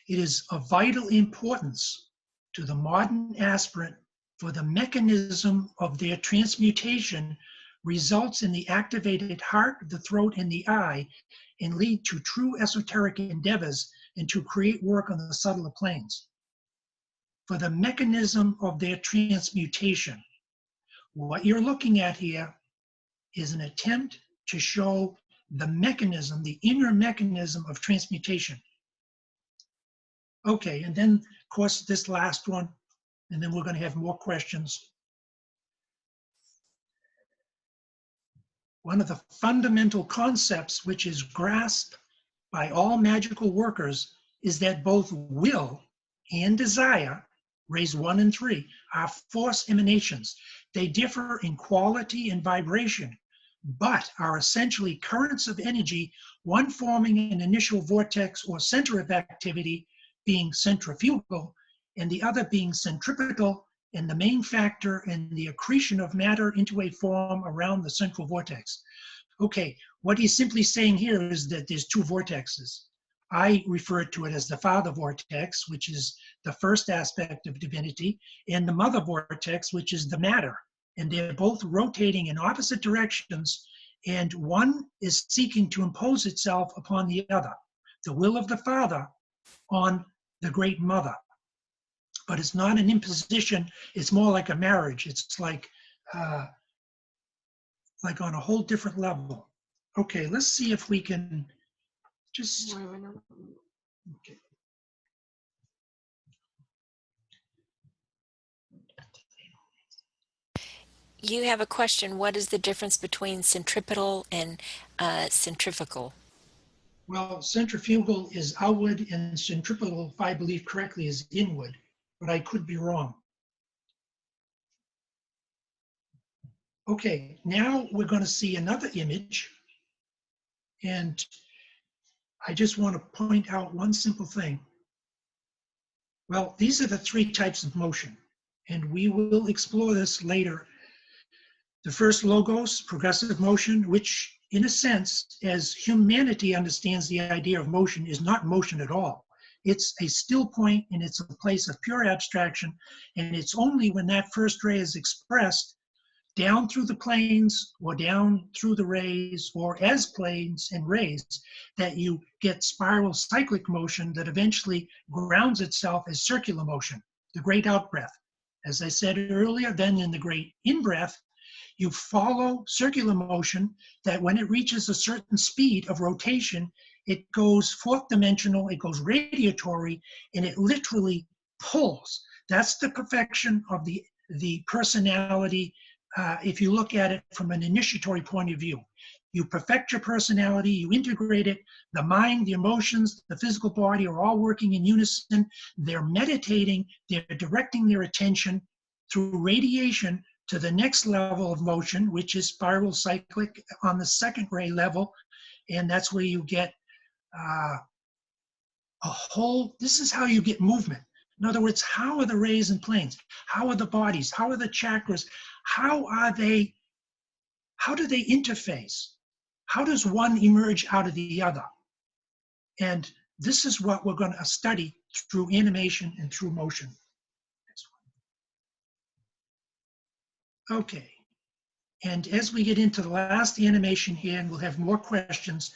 It is of vital importance to the modern aspirant for the mechanism of their transmutation results in the activated heart, the throat, and the eye, and lead to true esoteric endeavors and to create work on the subtler planes. For the mechanism of their transmutation, what you're looking at here is an attempt to show the mechanism, the inner mechanism of transmutation. Okay, and then, of course, this last one, and then we're going to have more questions. One of the fundamental concepts which is grasped by all magical workers is that both will and desire, rays 1 and 3, are force emanations. They differ in quality and vibration, but are essentially currents of energy, one forming an initial vortex or center of activity, being centrifugal, and the other being centripetal, and the main factor in the accretion of matter into a form around the central vortex. Okay, what he's simply saying here is that there's two vortexes. I refer to it as the father vortex, which is the first aspect of divinity, and the mother vortex, which is the matter. And they're both rotating in opposite directions, and one is seeking to impose itself upon the other. The will of the father on the great mother. But it's not an imposition, it's more like a marriage. It's like on a whole different level. Okay, let's see if we can just, okay. You have a question. What is the difference between centripetal and centrifugal? Well, centrifugal is outward and centripetal, if I believe correctly, is inward, but I could be wrong. Okay, now we're going to see another image, and I just want to point out one simple thing. Well, these are the three types of motion, and we will explore this later. The first, logos, progressive motion, which in a sense, as humanity understands the idea of motion, is not motion at all. It's a still point and it's a place of pure abstraction. And it's only when that first ray is expressed down through the planes or down through the rays or as planes and rays that you get spiral cyclic motion that eventually grounds itself as circular motion, the great out-breath. As I said earlier, then in the great in-breath, you follow circular motion that when it reaches a certain speed of rotation, it goes fourth dimensional, it goes radiatory, and it literally pulls. That's the perfection of the personality. If you look at it from an initiatory point of view, you perfect your personality, you integrate it, the mind, the emotions, the physical body are all working in unison. They're meditating, they're directing their attention through radiation to the next level of motion, which is spiral cyclic on the second ray level. And that's where you get this is how you get movement. In other words, how are the rays and planes? How are the bodies? How are the chakras? How do they interface? How does one emerge out of the other? And this is what we're going to study through animation and through motion. Okay, and as we get into the last animation here, and we'll have more questions,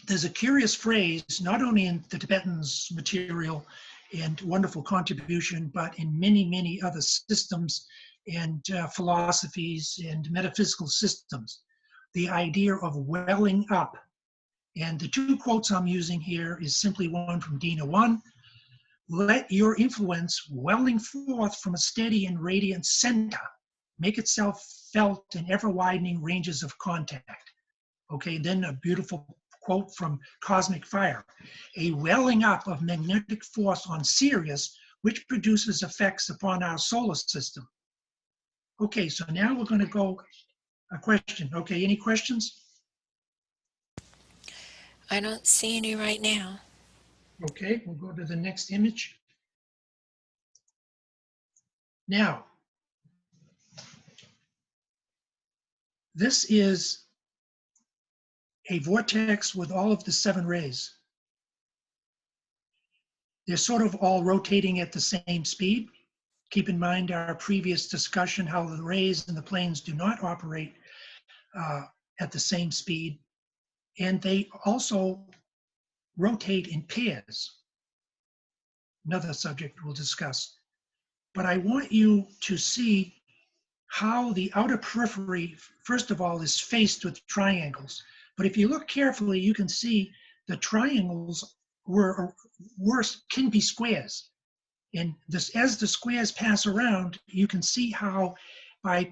there's a curious phrase, not only in the Tibetan's material and wonderful contribution, but in many, many other systems and philosophies and metaphysical systems, the idea of welling up. And the two quotes I'm using here is simply one from Dina 1, let your influence welling forth from a steady and radiant center, make itself felt in ever-widening ranges of contact. Okay, then a beautiful quote from Cosmic Fire, a welling up of magnetic force on Sirius, which produces effects upon our solar system. Okay, so now we're going to go a question. Okay, any questions? I don't see any right now. Okay, we'll go to the next image. Now, this is a vortex with all of the 7 rays. They're sort of all rotating at the same speed. Keep in mind our previous discussion how the rays and the planes do not operate at the same speed. And they also rotate in pairs. Another subject we'll discuss. But I want you to see how the outer periphery, first of all, is faced with triangles. But if you look carefully, you can see the triangles can be squares. And this, as the squares pass around, you can see how by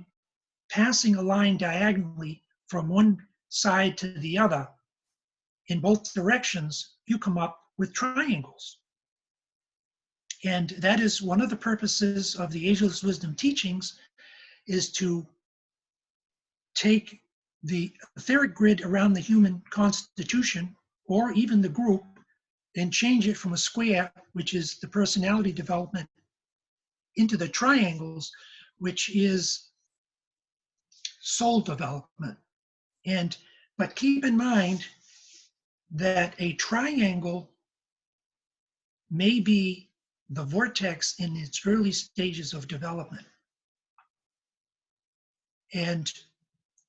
passing a line diagonally from one side to the other in both directions, you come up with triangles. And that is one of the purposes of the Ageless Wisdom teachings, is to take the etheric grid around the human constitution, or even the group, and change it from a square, which is the personality development, into the triangles, which is soul development. But keep in mind that a triangle may be the vortex in its early stages of development. And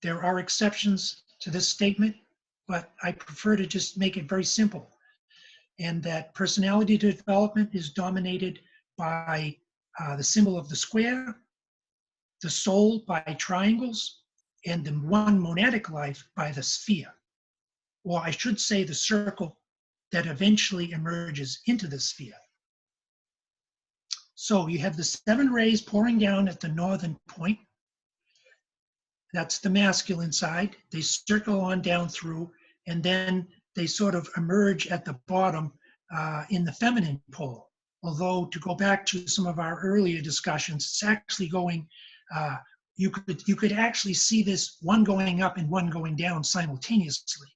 there are exceptions to this statement, but I prefer to just make it very simple. And that personality development is dominated by the symbol of the square, the soul by triangles, and the one monadic life by the sphere. Or I should say the circle that eventually emerges into the sphere. So you have the 7 rays pouring down at the northern point. That's the masculine side. They circle on down through, and then they sort of emerge at the bottom in the feminine pole. Although, to go back to some of our earlier discussions, it's actually going, you could actually see this one going up and one going down simultaneously.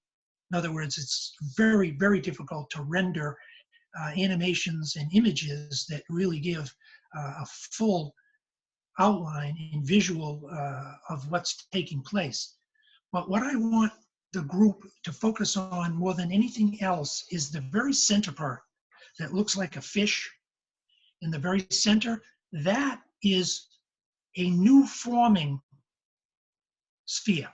In other words, it's very, very difficult to render animations and images that really give a full outline and visual of what's taking place. But what I want the group to focus on more than anything else is the very center part that looks like a fish. In the very center, that is a new forming sphere.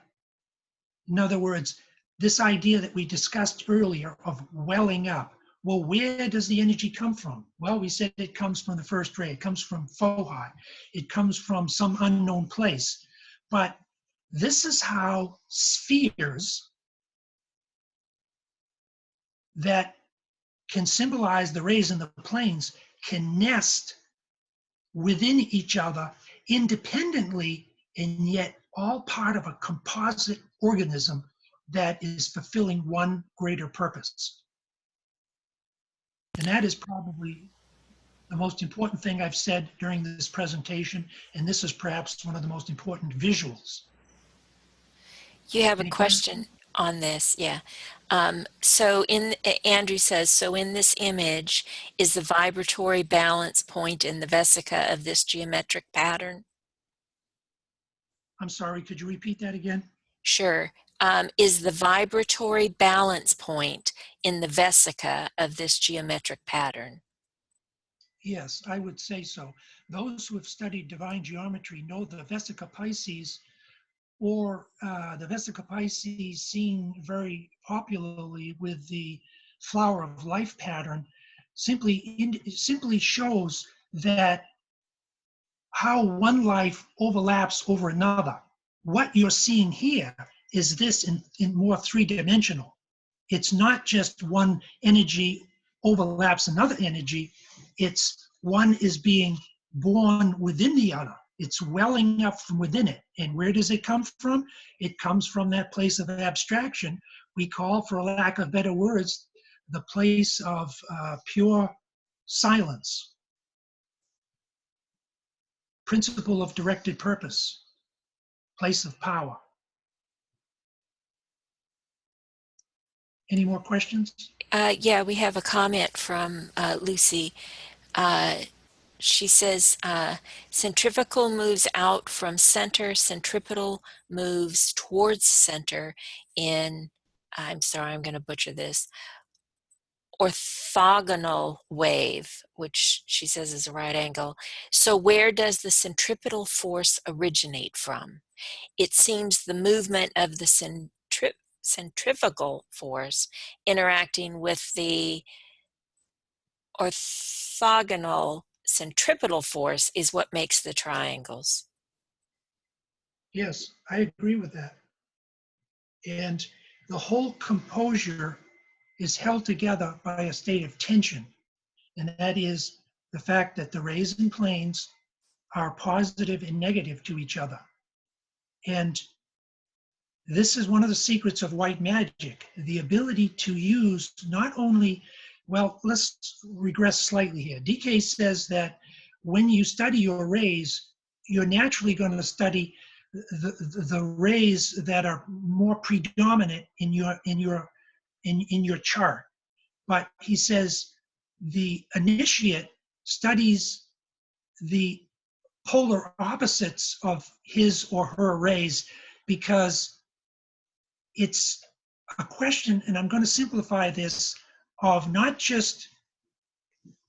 In other words, this idea that we discussed earlier of welling up. Well, where does the energy come from? Well, we said it comes from the first ray. It comes from Fohi. It comes from some unknown place. But this is how spheres that can symbolize the rays and the planes can nest within each other independently, and yet all part of a composite organism that is fulfilling one greater purpose. And that is probably the most important thing I've said during this presentation, and this is perhaps one of the most important visuals. You have a question on this, yeah. So Andrew says, so in this image, is the vibratory balance point in the vesica of this geometric pattern? I'm sorry, could you repeat that again? Sure. Is the vibratory balance point in the vesica of this geometric pattern? Yes, I would say so. Those who have studied divine geometry know the Vesica Pisces, or the Vesica Pisces seen very popularly with the flower of life pattern, simply shows that how one life overlaps over another. What you're seeing here is this in more three-dimensional. It's not just one energy overlaps another energy. It's one is being born within the other. It's welling up from within it. And where does it come from? It comes from that place of abstraction we call, for lack of better words, the place of pure silence, principle of directed purpose, place of power. Any more questions? Yeah, we have a comment from Lucy. She says, centrifugal moves out from center, centripetal moves towards center in, I'm sorry, I'm going to butcher this, orthogonal wave, which she says is a right angle. So where does the centripetal force originate from? It seems the movement of the centrifugal force interacting with the orthogonal centripetal force is what makes the triangles. Yes, I agree with that. And the whole composure is held together by a state of tension. And that is the fact that the rays and planes are positive and negative to each other. And this is one of the secrets of white magic, the ability to use not only, well, let's regress slightly here. DK says that when you study your rays, you're naturally going to study the rays that are more predominant in your chart. But he says the initiate studies the polar opposites of his or her rays because it's a question, and I'm going to simplify this, of not just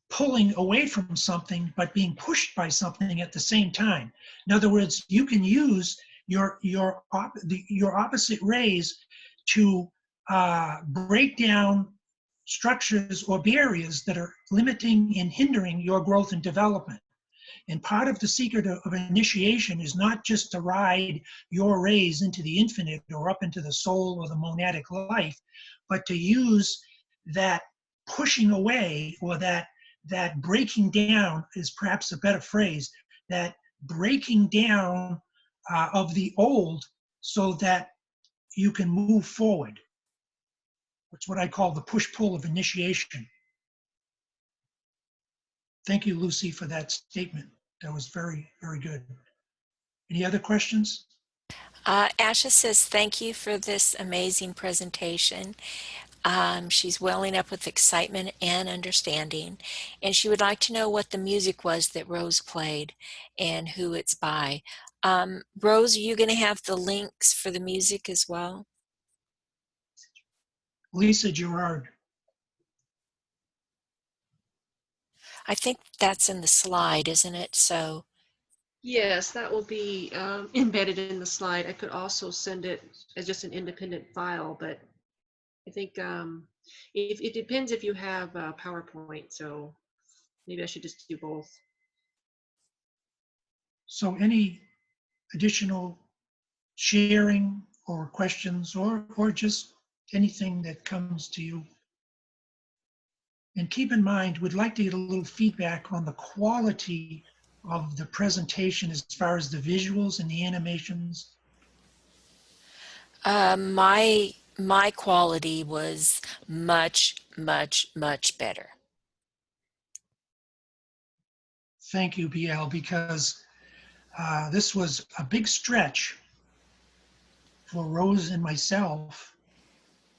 pulling away from something, but being pushed by something at the same time. In other words, you can use your opposite rays to break down structures or barriers that are limiting and hindering your growth and development. And part of the secret of initiation is not just to ride your rays into the infinite or up into the soul or the monadic life, but to use that pushing away, or that breaking down is perhaps a better phrase, that breaking down of the old so that you can move forward. It's what I call the push-pull of initiation. Thank you, Lucy, for that statement. That was very, very good. Any other questions? Asha says, thank you for this amazing presentation. She's welling up with excitement and understanding, and she would like to know what the music was that Rose played and who it's by. Rose, are you going to have the links for the music as well? Lisa Gerard. I think that's in the slide, isn't it? So yes, that will be embedded in the slide. I could also send it as just an independent file, but I think if it depends if you have PowerPoint, so maybe I should just do both. So any additional sharing or questions or just anything that comes to you? And keep in mind, we'd like to get a little feedback on the quality of the presentation as far as the visuals and the animations. my quality was much, much, much better. Thank you, BL, because this was a big stretch for Rose and myself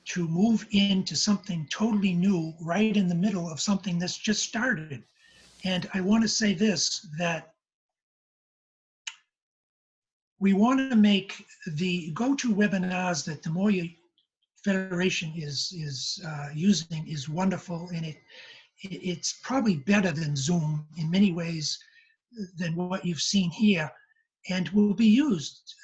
to move into something totally new right in the middle of something that's just started. And I want to say this, that we want to make the go-to webinars that the Moya Federation is using is wonderful, and it's probably better than Zoom in many ways than what you've seen here, and will be used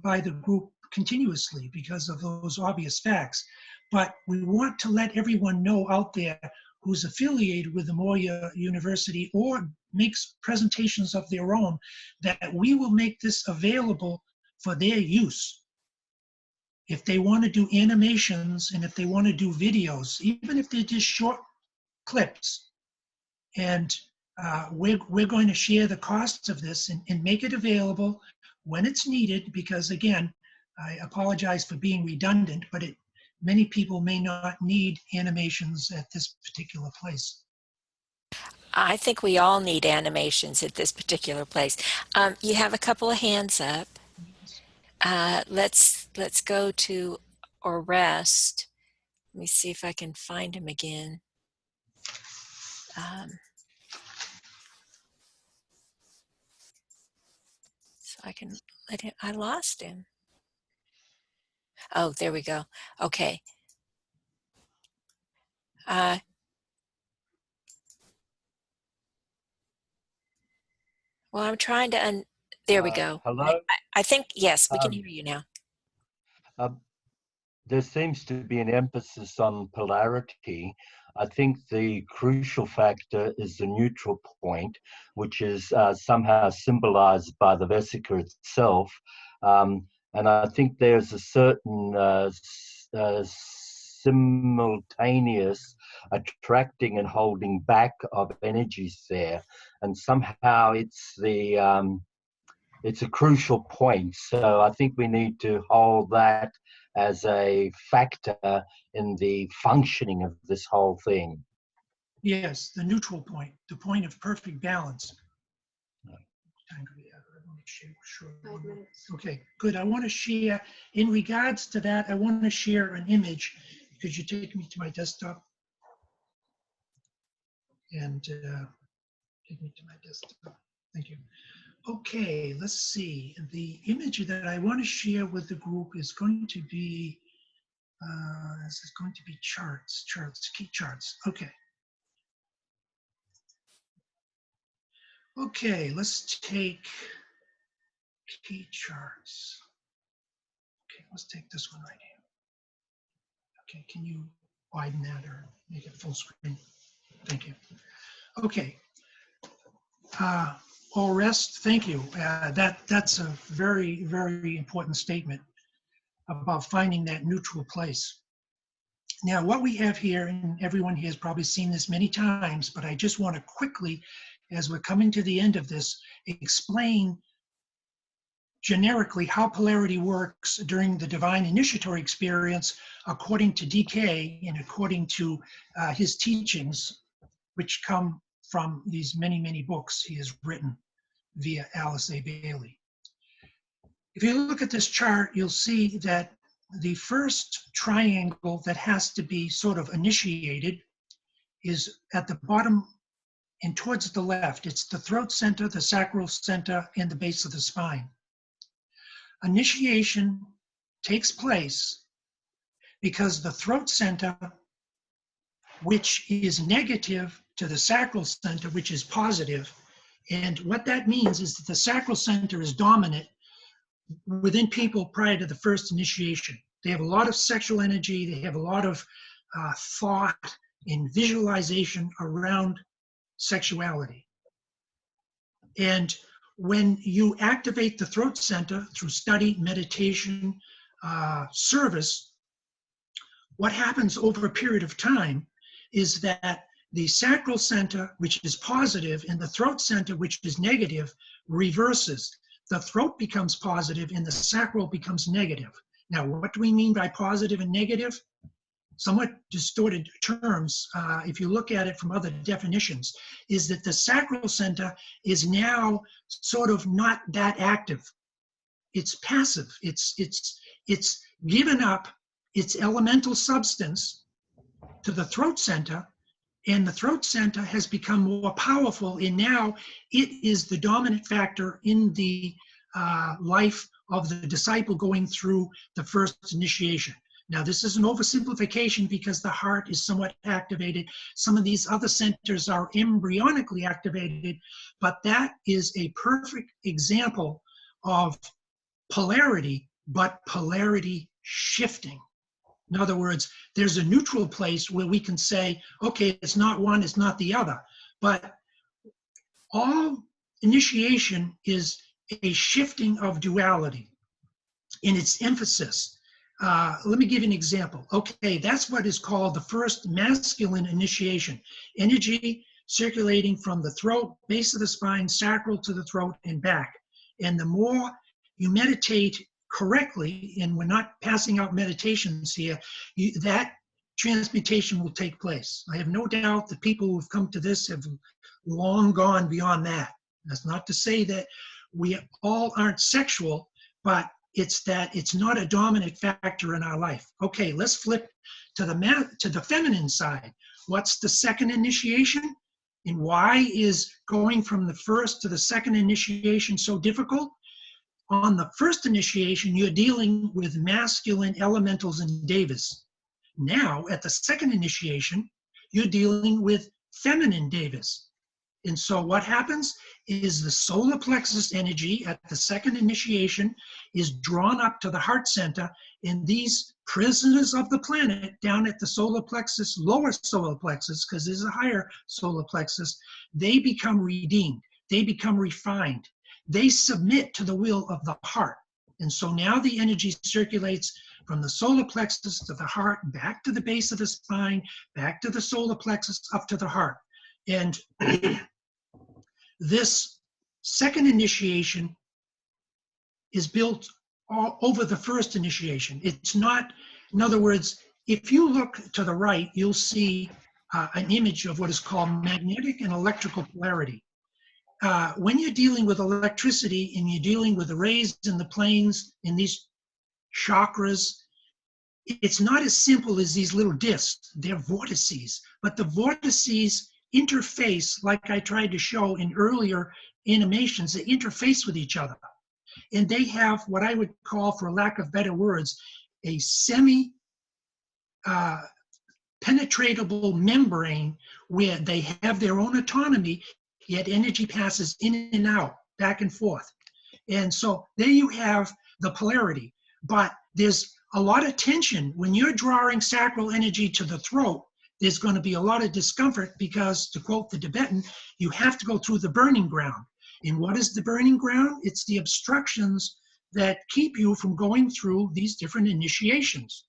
by the group continuously because of those obvious facts. But we want to let everyone know out there who's affiliated with the Moya University or makes presentations of their own, that we will make this available for their use. If they want to do animations and if they want to do videos, even if they're just short clips, and we're going to share the costs of this and make it available when it's needed, because again, I apologize for being redundant, but many people may not need animations at this particular place. I think we all need animations at this particular place. You have a couple of hands up. Let's go to Orest. Let me see if I can find him again. So I can let him. I lost him. Oh, there we go. Okay. Well, I'm trying to. There we go. Hello? I think, yes, we can Um, hear you now. There seems to be an emphasis on polarity. I think the crucial factor is the neutral point, which is somehow symbolized by the vesica itself. And I think there's a certain simultaneous attracting and holding back of energies there. And somehow it's a crucial point. So I think we need to hold that as a factor in the functioning of this whole thing. Yes, the neutral point, the point of perfect balance. Okay, good. I want to share, in regards to that, I want to share an image. Could you take me to my desktop? And take me to my desktop. Thank you. Okay, let's see. The image that I want to share with the group is going to be, charts, key charts. Okay. Okay, let's take key charts. Okay, let's take this one right here. Okay, can you widen that or make it full screen? Thank you. Okay. Orest, thank you. That's a very, very important statement about finding that neutral place. Now, what we have here, and everyone here has probably seen this many times, but I just want to quickly, as we're coming to the end of this, explain generically how polarity works during the divine initiatory experience according to D.K. and according to his teachings, which come from these many, many books he has written via Alice A. Bailey. If you look at this chart, you'll see that the first triangle that has to be sort of initiated is at the bottom and towards the left. It's the throat center, the sacral center, and the base of the spine. Initiation takes place because the throat center, which is negative, to the sacral center, which is positive. And what that means is that the sacral center is dominant within people prior to the first initiation. They have a lot of sexual energy. They have a lot of thought and visualization around sexuality. And when you activate the throat center through study, meditation, service, what happens over a period of time is that the sacral center, which is positive, and the throat center, which is negative, reverses. The throat becomes positive and the sacral becomes negative. Now, what do we mean by positive and negative? Somewhat distorted terms, if you look at it from other definitions, is that the sacral center is now sort of not that active. It's passive. It's given up its elemental substance to the throat center, and the throat center has become more powerful, and now it is the dominant factor in the life of the disciple going through the first initiation. Now, this is an oversimplification because the heart is somewhat activated. Some of these other centers are embryonically activated, but that is a perfect example of polarity, but polarity shifting. In other words, there's a neutral place where we can say, okay, it's not one, it's not the other. But all initiation is a shifting of duality in its emphasis. Let me give you an example. Okay, that's what is called the first masculine initiation. Energy circulating from the throat, base of the spine, sacral to the throat and back. And the more you meditate correctly, and we're not passing out meditations here, that transmutation will take place. I have no doubt the people who have come to this have long gone beyond that. That's not to say that we all aren't sexual, but it's that it's not a dominant factor in our life. Okay, let's flip to the feminine side. What's the second initiation? And why is going from the first to the second initiation so difficult? On the first initiation, you're dealing with masculine elementals and devas. Now, at the second initiation, you're dealing with feminine devas. And so what happens is the solar plexus energy at the second initiation is drawn up to the heart center, and these prisoners of the planet down at the solar plexus, lower solar plexus, because there's a higher solar plexus, they become redeemed, they become refined, they submit to the will of the heart. And so now the energy circulates from the solar plexus to the heart, back to the base of the spine, back to the solar plexus, up to the heart. And this second initiation is built all over the first initiation. It's not, in other words, if you look to the right, you'll see an image of what is called magnetic and electrical polarity. When you're dealing with electricity and you're dealing with the rays and the planes in these chakras, it's not as simple as these little discs. They're vortices, but the vortices interface, like I tried to show in earlier animations, they interface with each other. And they have what I would call, for lack of better words, a semi-penetratable membrane where they have their own autonomy, yet energy passes in and out, back and forth. And so there you have the polarity. But there's a lot of tension. When you're drawing sacral energy to the throat, there's going to be a lot of discomfort because, to quote the Tibetan, you have to go through the burning ground. And what is the burning ground? It's the obstructions that keep you from going through these different initiations.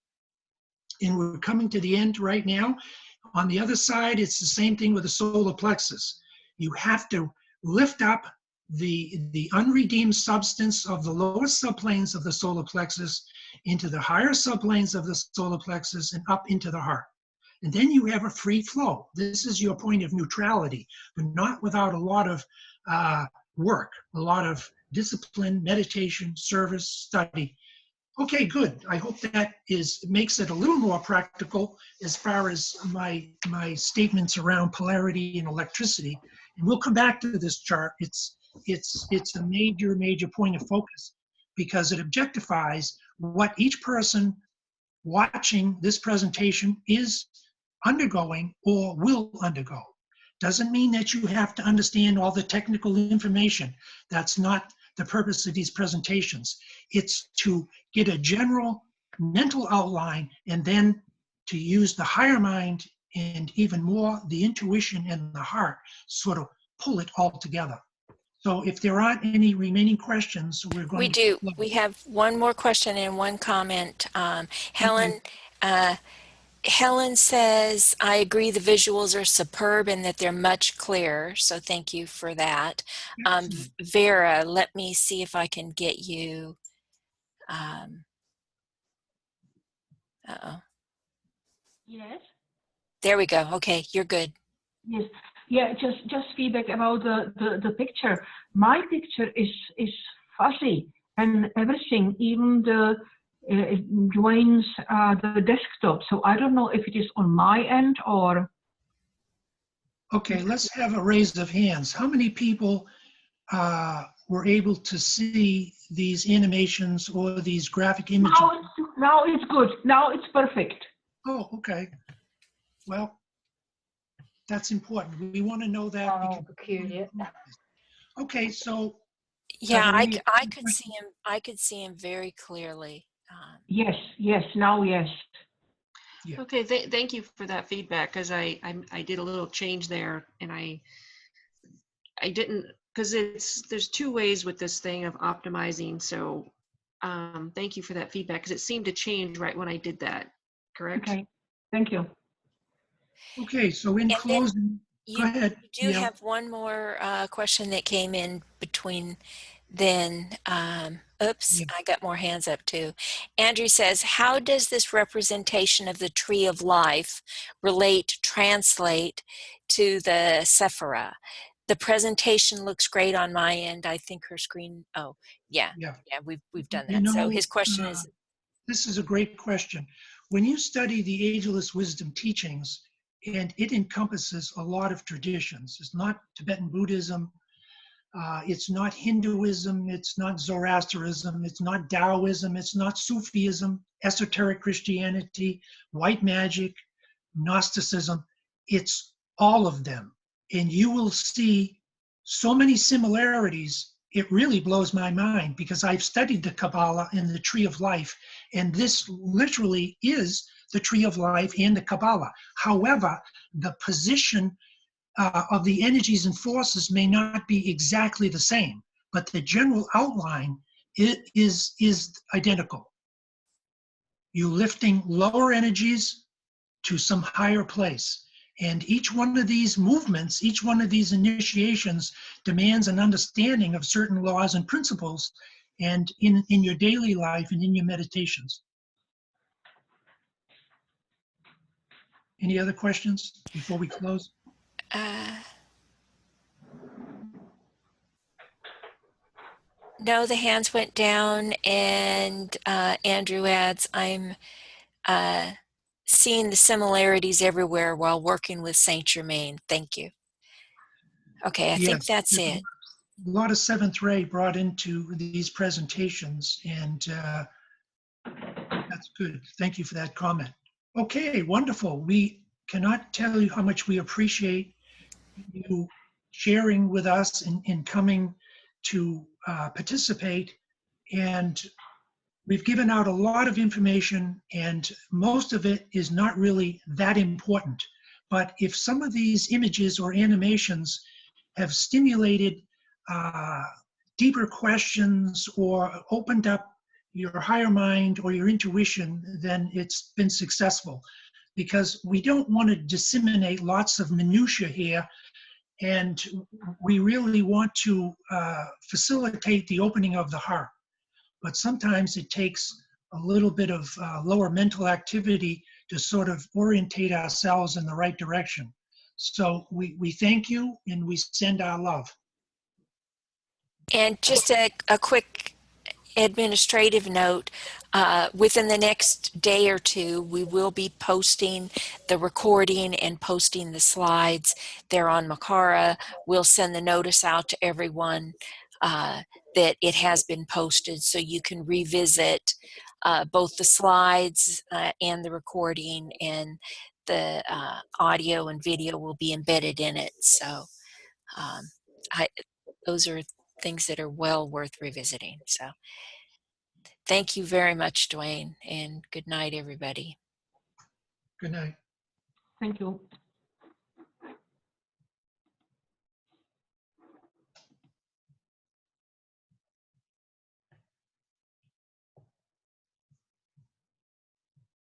And we're coming to the end right now. On the other side, it's the same thing with the solar plexus. You have to lift up the unredeemed substance of the lowest subplanes of the solar plexus into the higher subplanes of the solar plexus and up into the heart. And then you have a free flow. This is your point of neutrality, but not without a lot of work, a lot of discipline, meditation, service, study. Okay, good. I hope that makes it a little more practical as far as my statements around polarity and electricity. And we'll come back to this chart. It's a major point of focus because it objectifies what each person watching this presentation is undergoing or will undergo. Doesn't mean that you have to understand all the technical information. That's not the purpose of these presentations. It's to get a general mental outline and then to use the higher mind and even more the intuition and the heart, sort of pull it all together. So if there aren't any remaining questions, we're going to... We have one more question and one comment. Helen, okay. Helen says, I agree the visuals are superb and that they're much clearer, so thank you for that. Vera, let me see if I can get you. Uh-oh. Yes. There we go. Okay, you're good. Yes. Yeah, just feedback about the picture. My picture is fuzzy and everything, even the Duane's the desktop. So I don't know if it is on my end or. Okay, let's have a raise of hands. How many people were able to see these animations or these graphic images? Now it's good. Now it's perfect. Oh, okay. Well, that's important. We want to know that. Oh, peculiar. Okay, so. Yeah, I could see him. I could see him very clearly. Yes. Now, yes. Yeah. Okay, thank you for that feedback, because I did a little change there, and I didn't, because there's two ways with this thing of optimizing. So thank you for that feedback, because it seemed to change right when I did that. Correct? Okay. Thank you. Okay, so in closing, go ahead. You do have one more question that came in between then, oops, Yeah. I got more hands up too. Andrew says, how does this representation of the tree of life translate to the Sephira? The presentation looks great on my end. I think her screen, oh, yeah, Yeah. we've done You that. So know, his question is, this is a great question. When you study the ageless wisdom teachings, and it encompasses a lot of traditions, it's not Tibetan Buddhism, it's not Hinduism, it's not Zoroastrianism, it's not Taoism, it's not Sufism, esoteric Christianity, white magic, Gnosticism. It's all of them. And you will see so many similarities. It really blows my mind because I've studied the Kabbalah and the Tree of Life, and this literally is the Tree of Life and the Kabbalah. However, the position of the energies and forces may not be exactly the same, but the general outline is identical. You lifting lower energies to some higher place. And each one of these movements, each one of these initiations demands an understanding of certain laws and principles and in your daily life and in your meditations. Any other questions before we close? no, the hands went down, and Andrew adds, I'm seeing the similarities everywhere while working with Saint Germain. Thank you. Okay, I think Yes, that's there's it. a lot of seventh ray brought into these presentations, and that's good. Thank you for that comment. Okay, wonderful. We cannot tell you how much we appreciate you sharing with us and coming to participate. And we've given out a lot of information, and most of it is not really that important. But if some of these images or animations have stimulated deeper questions or opened up your higher mind or your intuition, then it's been successful. Because we don't want to disseminate lots of minutia here, and we really want to facilitate the opening of the heart. But sometimes it takes a little bit of lower mental activity to sort of orientate ourselves in the right direction. So we thank you and we send our love. And just a quick administrative note, within the next day or two, we will be posting the recording and posting the slides there on Makara. We'll send the notice out to everyone that it has been posted, so you can revisit both the slides and the recording, and the audio and video will be embedded in it. So those are things that are well worth revisiting. So thank you very much, Duane, and good night, everybody. Good night. Thank you.